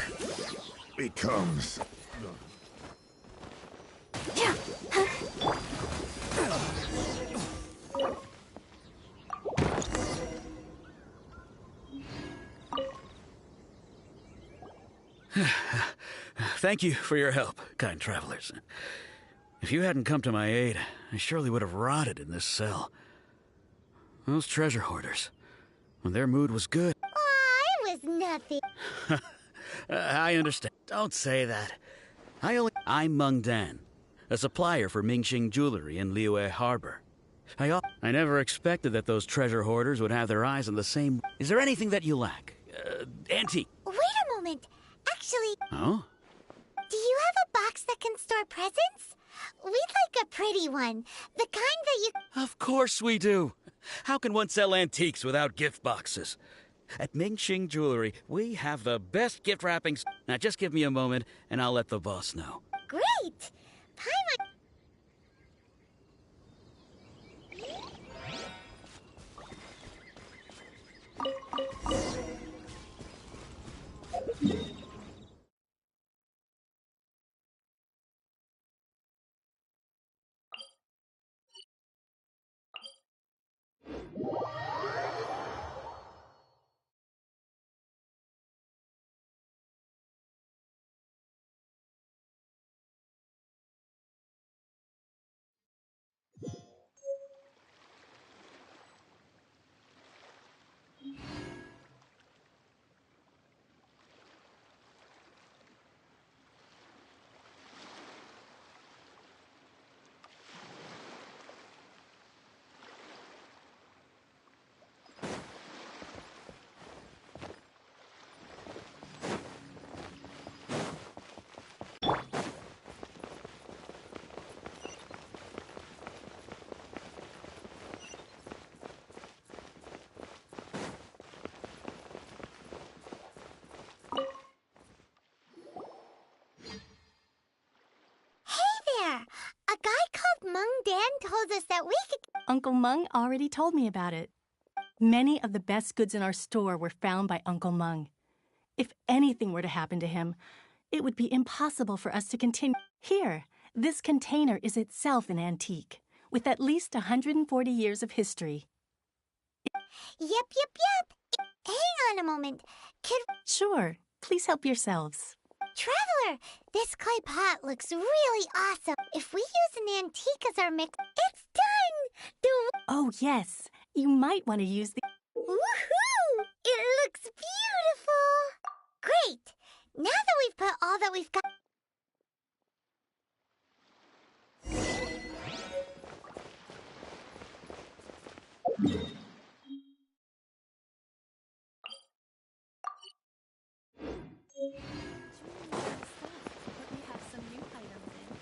becomes Thank you for your help, kind travelers. If you hadn't come to my aid, I surely would have rotted in this cell. Those treasure hoarders, when their mood was good. Aw, it was nothing. I understand. Don't say that. I'm Meng Dan, a supplier for Mingxing Jewelry in Liyue Harbor. I never expected that those treasure hoarders would have their eyes on the same... Is there anything that you lack? Antique? Wait a moment. Actually, Oh? do you have a box that can store presents? We'd like a pretty one. The kind that you... Of course we do. How can one sell antiques without gift boxes? At Mingxing Jewelry, we have the best gift wrappings. Now just give me a moment, and I'll let the boss know. Great! Paimon... A guy called Meng Dan told us that we could... Uncle Meng already told me about it. Many of the best goods in our store were found by Uncle Meng. If anything were to happen to him, it would be impossible for us to continue. Here, this container is itself an antique, with at least 140 years of history. Yep. Hang on a moment. Sure, please help yourselves. Traveler, this clay pot looks really awesome. If we use an antique as our mix, it's done! Oh, yes. You might want to use the... Woohoo! It looks beautiful! Great! Now that we've put all that we've got... But we have some new items in.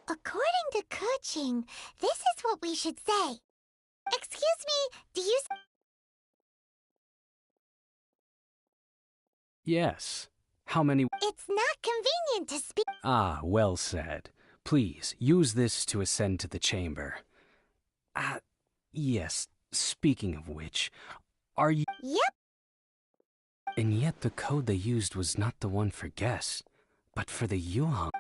According to Keqing, this is what we should say. Excuse me, do you... Yes. How many... It's not convenient to speak... Ah, well said. Please, use this to ascend to the chamber. Yes, speaking of which, are you... Yep. And yet the code they used was not the one for guests, but for the Yuhang.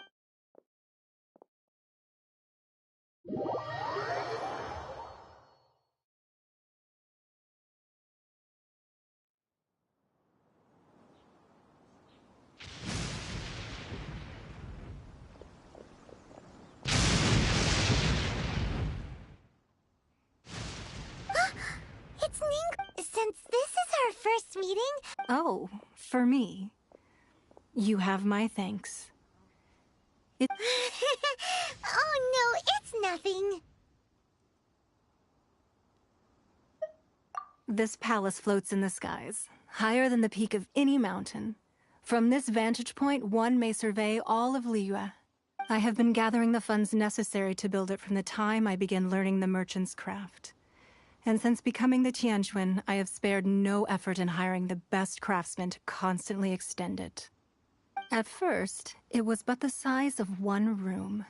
It's Ning. Since this is our first meeting... Oh, for me. You have my thanks. Oh no, it's nothing. This palace floats in the skies, higher than the peak of any mountain. From this vantage point, one may survey all of Liyue. I have been gathering the funds necessary to build it from the time I began learning the merchant's craft. And since becoming the Tianquan, I have spared no effort in hiring the best craftsmen to constantly extend it. At first, it was but the size of one room.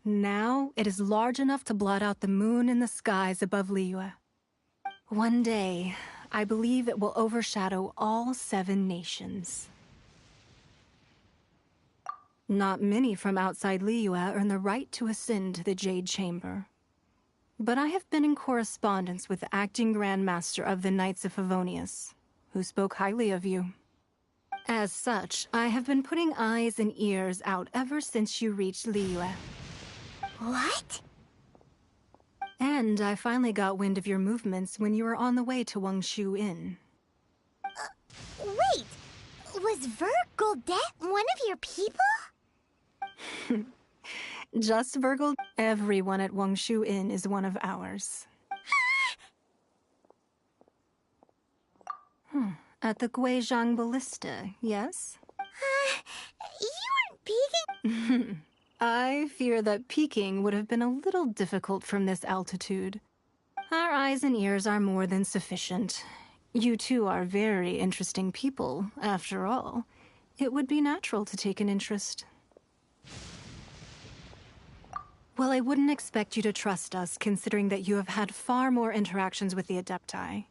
Now, it is large enough to blot out the moon in the skies above Liyue. One day, I believe it will overshadow all 7 nations. Not many from outside Liyue earn the right to ascend to the Jade Chamber. But I have been in correspondence with the acting Grand Master of the Knights of Favonius, who spoke highly of you. As such, I have been putting eyes and ears out ever since you reached Liyue. What? And I finally got wind of your movements when you were on the way to Wangshu Inn. Wait! Was Ver Goldet one of your people? Just Virgil, everyone at Wangshu Inn is one of ours. At the Guizhang Ballista, yes? You weren't peeking? I fear that peeking would have been a little difficult from this altitude. Our eyes and ears are more than sufficient. You two are very interesting people, after all. It would be natural to take an interest. Well, I wouldn't expect you to trust us, considering that you have had far more interactions with the Adepti.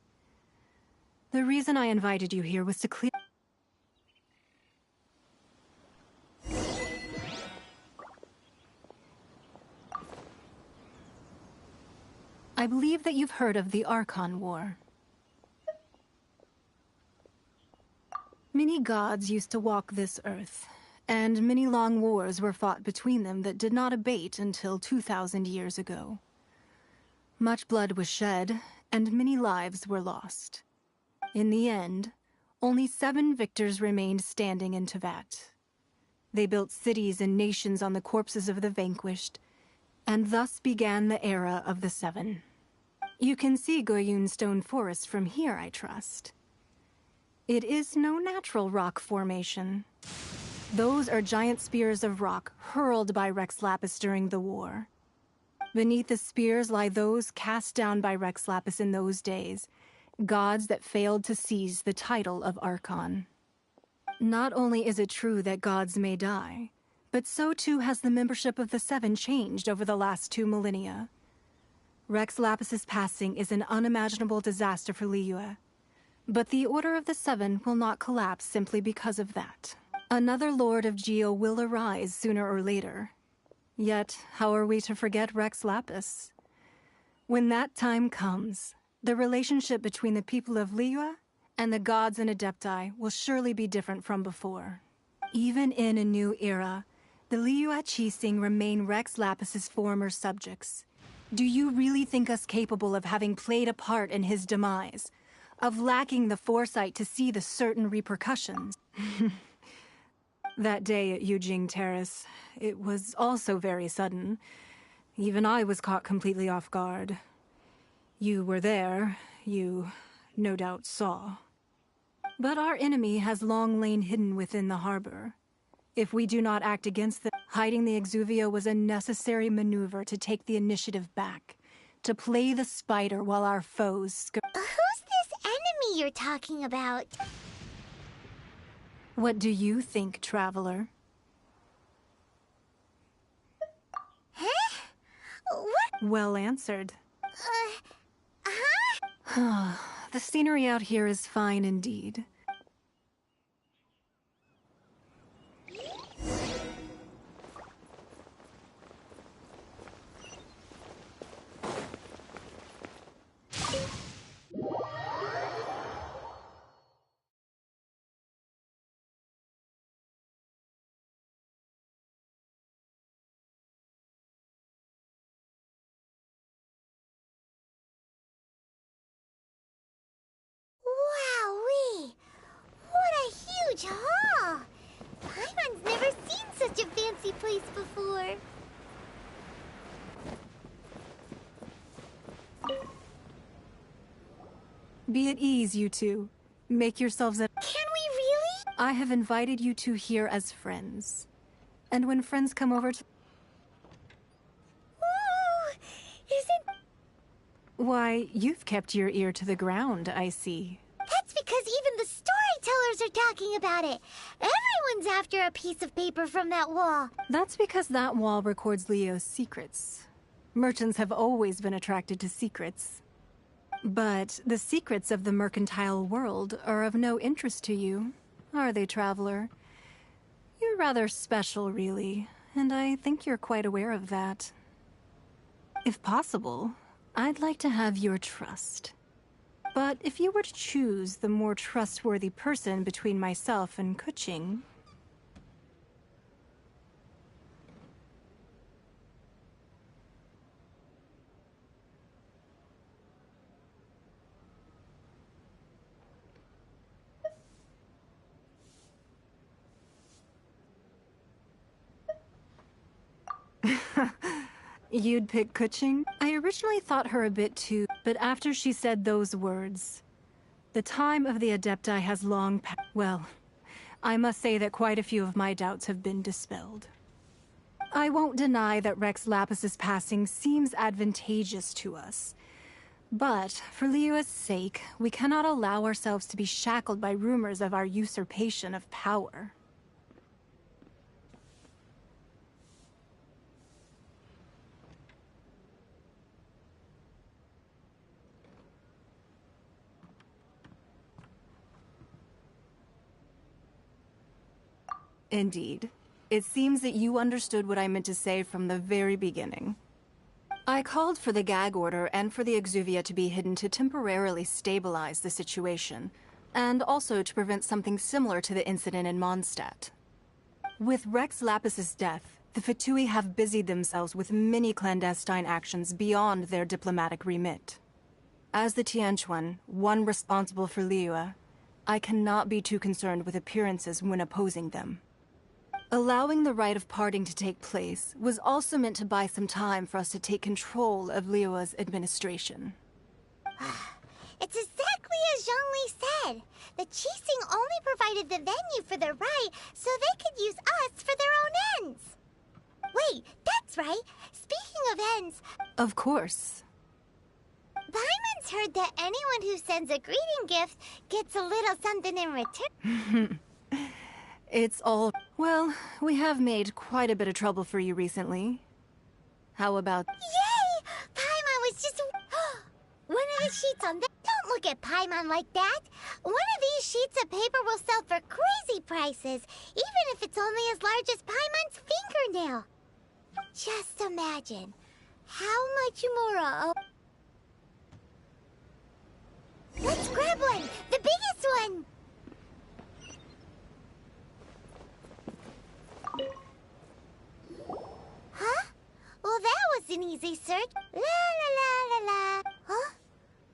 The reason I invited you here was to clear... I believe that you've heard of the Archon War. Many gods used to walk this earth, and many long wars were fought between them that did not abate until 2,000 years ago. Much blood was shed, and many lives were lost. In the end, only 7 victors remained standing in Teyvat. They built cities and nations on the corpses of the vanquished, and thus began the era of the 7. You can see Goyun Stone Forest from here, I trust. It is no natural rock formation. Those are giant spears of rock hurled by Rex Lapis during the war. Beneath the spears lie those cast down by Rex Lapis in those days, gods that failed to seize the title of Archon. Not only is it true that gods may die, but so too has the membership of the Seven changed over the last 2 millennia. Rex Lapis's passing is an unimaginable disaster for Liyue. But the Order of the Seven will not collapse simply because of that. Another Lord of Geo will arise sooner or later. Yet, how are we to forget Rex Lapis? When that time comes, the relationship between the people of Liyue and the gods and Adepti will surely be different from before. Even in a new era, the Liyue Qixing remain Rex Lapis's former subjects. Do you really think us capable of having played a part in his demise? Of lacking the foresight to see the certain repercussions? That day at Yujing Terrace, it was also very sudden. Even I was caught completely off guard. You were there, you no doubt saw. But our enemy has long lain hidden within the harbor. If we do not act against them, hiding the Exuvia was a necessary maneuver to take the initiative back. To play the spider while our foes Who's this enemy you're talking about? What do you think, Traveler? Huh? What? Well answered. Huh? The scenery out here is fine indeed. Wowee! What a huge hall! Paimon's never seen such a fancy place before. Be at ease, you two. Make yourselves at— Can we really? I have invited you two here as friends. And when friends come over to— Ooh! Isn't— Why, you've kept your ear to the ground, I see. That's because even the storytellers are talking about it. Everyone's after a piece of paper from that wall. That's because that wall records Leo's secrets. Merchants have always been attracted to secrets. But the secrets of the mercantile world are of no interest to you, are they, Traveler? You're rather special, really, and I think you're quite aware of that. If possible, I'd like to have your trust. But if you were to choose the more trustworthy person between myself and Keqing... You'd pick Keqing? I originally thought her a bit too, but after she said those words, the time of the Adepti has long passed. Well, I must say that quite a few of my doubts have been dispelled. I won't deny that Rex Lapis's passing seems advantageous to us. But, for Liyue's sake, we cannot allow ourselves to be shackled by rumors of our usurpation of power. Indeed. It seems that you understood what I meant to say from the very beginning. I called for the gag order and for the Exuvia to be hidden to temporarily stabilize the situation, and also to prevent something similar to the incident in Mondstadt. With Rex Lapis's death, the Fatui have busied themselves with many clandestine actions beyond their diplomatic remit. As the Tianquan, one responsible for Liyue, I cannot be too concerned with appearances when opposing them. Allowing the rite of parting to take place was also meant to buy some time for us to take control of Liyue's administration. It's exactly as Zhongli said. The Qixing only provided the venue for the rite so they could use us for their own ends. Wait, that's right. Speaking of ends... Of course. Paimon's heard that anyone who sends a greeting gift gets a little something in return. It's all... Well, we have made quite a bit of trouble for you recently. How about... Yay! Paimon was just... One of the sheets on that... Don't look at Paimon like that! One of these sheets of paper will sell for crazy prices, even if it's only as large as Paimon's fingernail. Just imagine how much more... Let's grab one! The biggest one! Huh? Well, that was an easy search. La la la la la. Huh?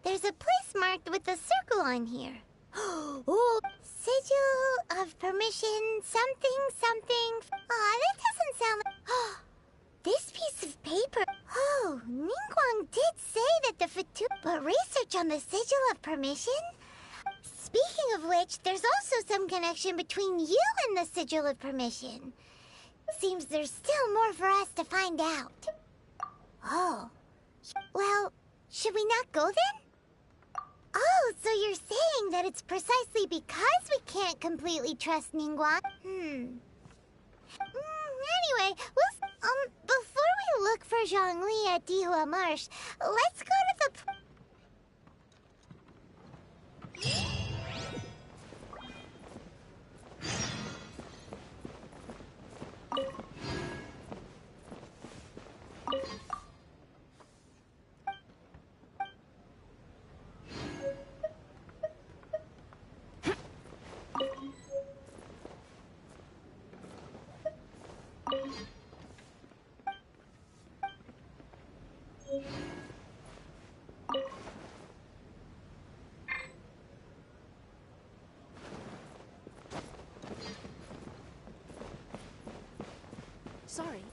There's a place marked with a circle on here. Oh, sigil of permission, something, something. Aw, that doesn't sound like... This piece of paper... Oh, Ningguang did say that the Fatu... But research on the sigil of permission? Speaking of which, there's also some connection between you and the sigil of permission. Seems there's still more for us to find out. Oh. Well, should we not go then? Oh, so you're saying that it's precisely because we can't completely trust Ningguang? Anyway, before we look for Zhongli at Dihua Marsh, let's go to the... Sorry.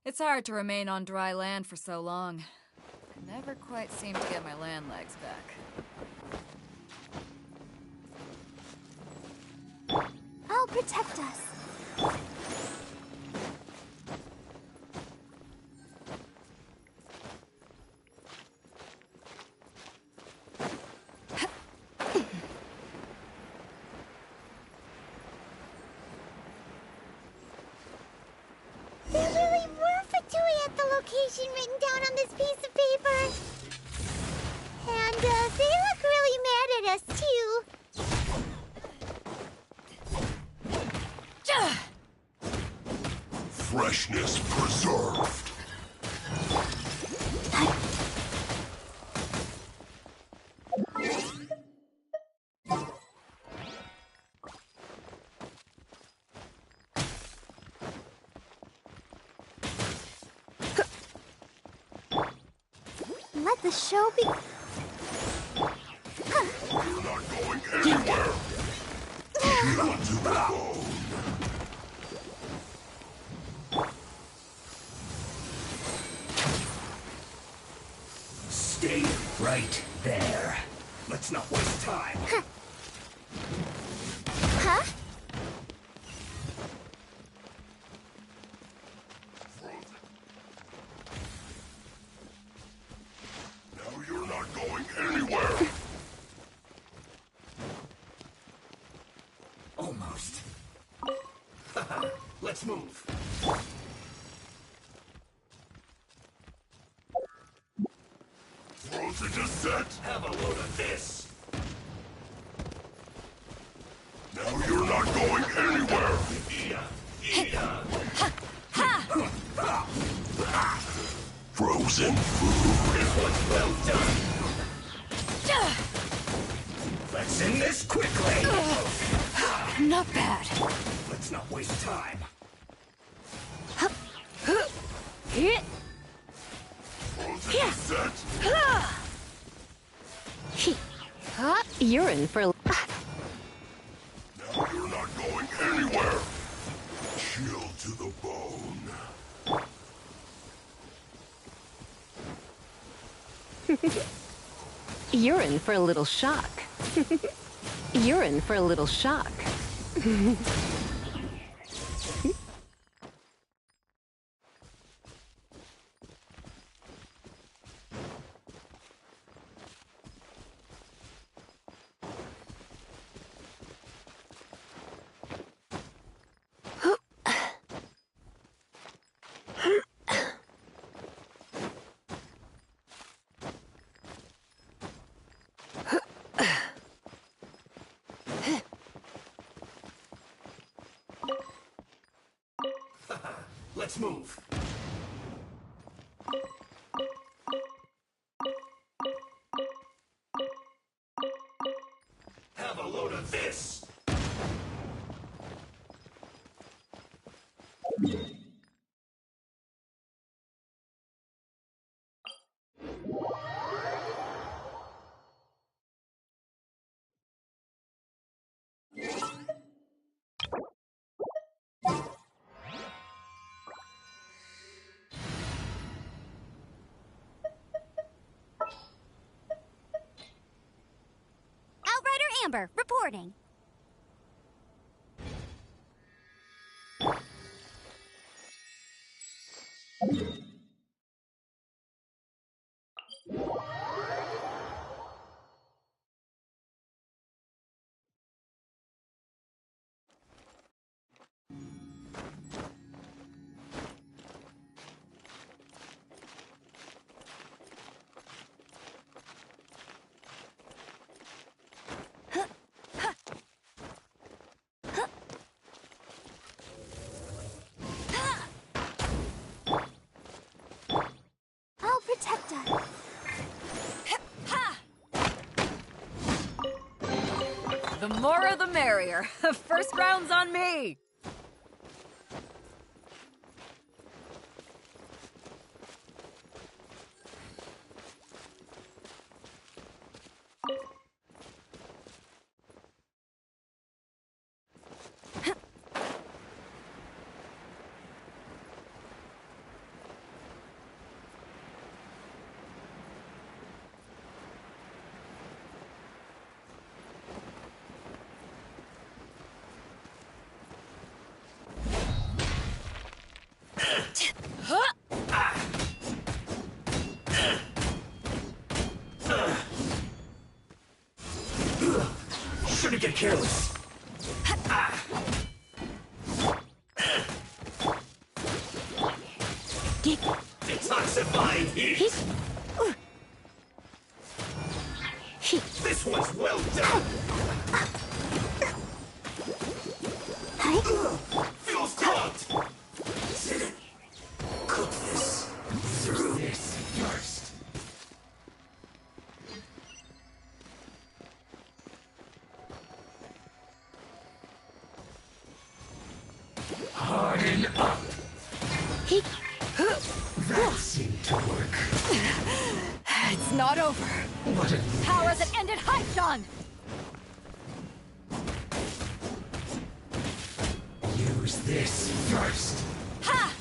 It's hard to remain on dry land for so long. I never quite seem to get my land legs back. I'll protect us. There really were Fatui at the location written down on this piece of paper. And they look really mad at us, too. Freshness preserved. Let the show be. You're not going anywhere. Chill to the bone. Stay right there. Let's not waste time. Huh? Now you're not going anywhere. Almost. Let's move. Frozen to set. Have a load of this. Now you're not going anywhere. Frozen food. This one's well done. Let's end this quickly. Not bad. Let's not waste time. Hit. Frozen to set. You're in for. Now you're not going anywhere. Chill to the bone. You're in for a little shock. You're in for a little shock. Let's move. Have a load of this. Outrider Amber, reporting. I'll protect us. The more the merrier. First round's on me. careless. Detoxifying heat. This one's well done. Feels clogged. Cook this through this first. Harden up. That seemed to work. It's not over. What a How has it ended, Haichan? use this first. Ha!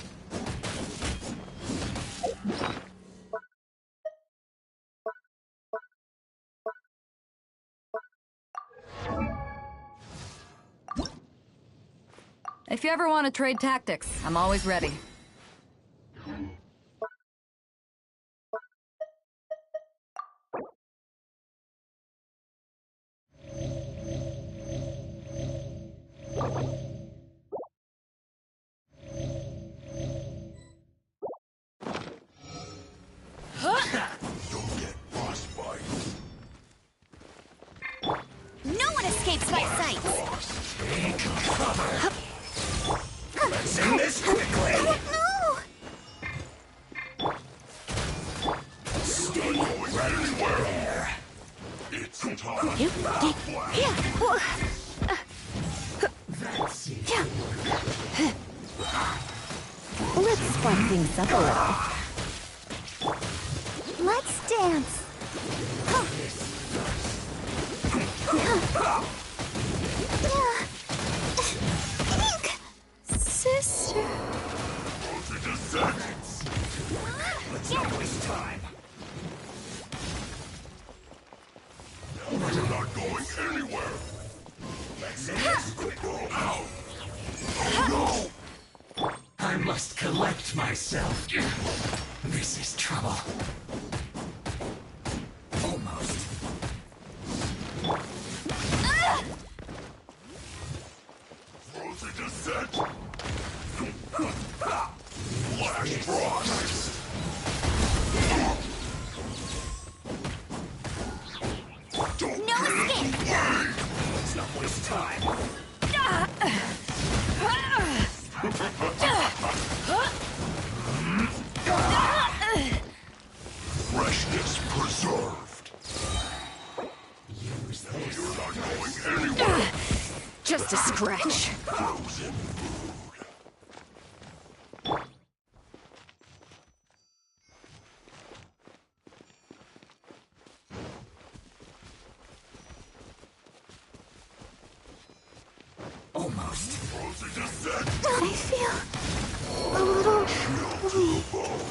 If you ever want to trade tactics, I'm always ready. No one escapes my sight. Take cover. Let's end this quickly. No! Stay right there. It's time. That's it. Let's spice things up a little. Let's dance. Sister. Let's not waste time. We're not going anywhere. Let's end this quickly. I must collect myself. This is trouble. Almost. Frozen descent. Flash frost. Don't No escape. Let's not waste time. Freshness preserved. Use this. You're not going anywhere. Just a scratch. Frozen food. Almost. Frozen descent. I feel a little Chill to the bone.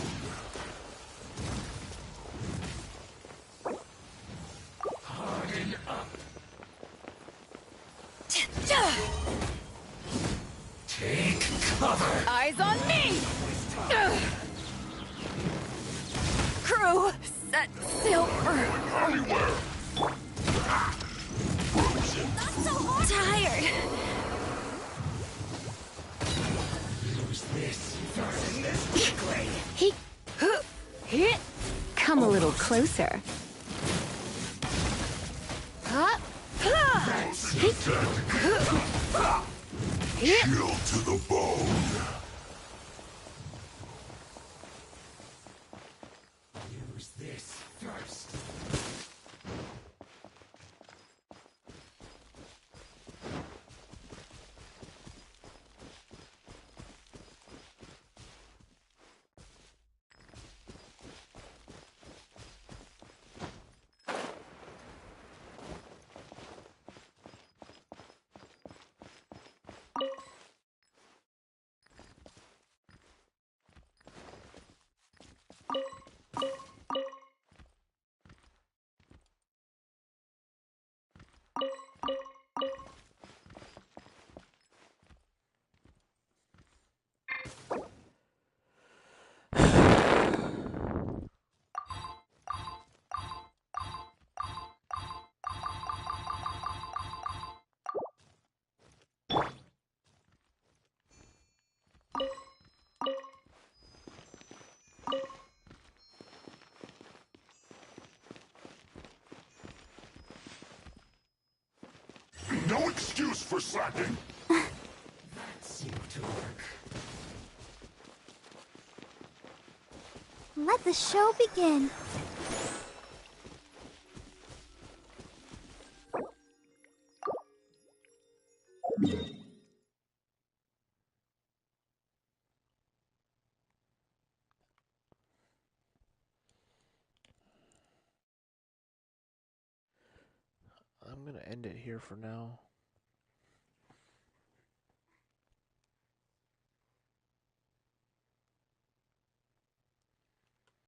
Harden up. Take cover. Eyes on me! Crew, set sail for... Anywhere. Frozen. tired. Use this. Turn this quickly. Come a little closer. Chill to the bone. Use this first. No excuse for slacking. Seemed to work. Let the show begin. I'm gonna end it here for now.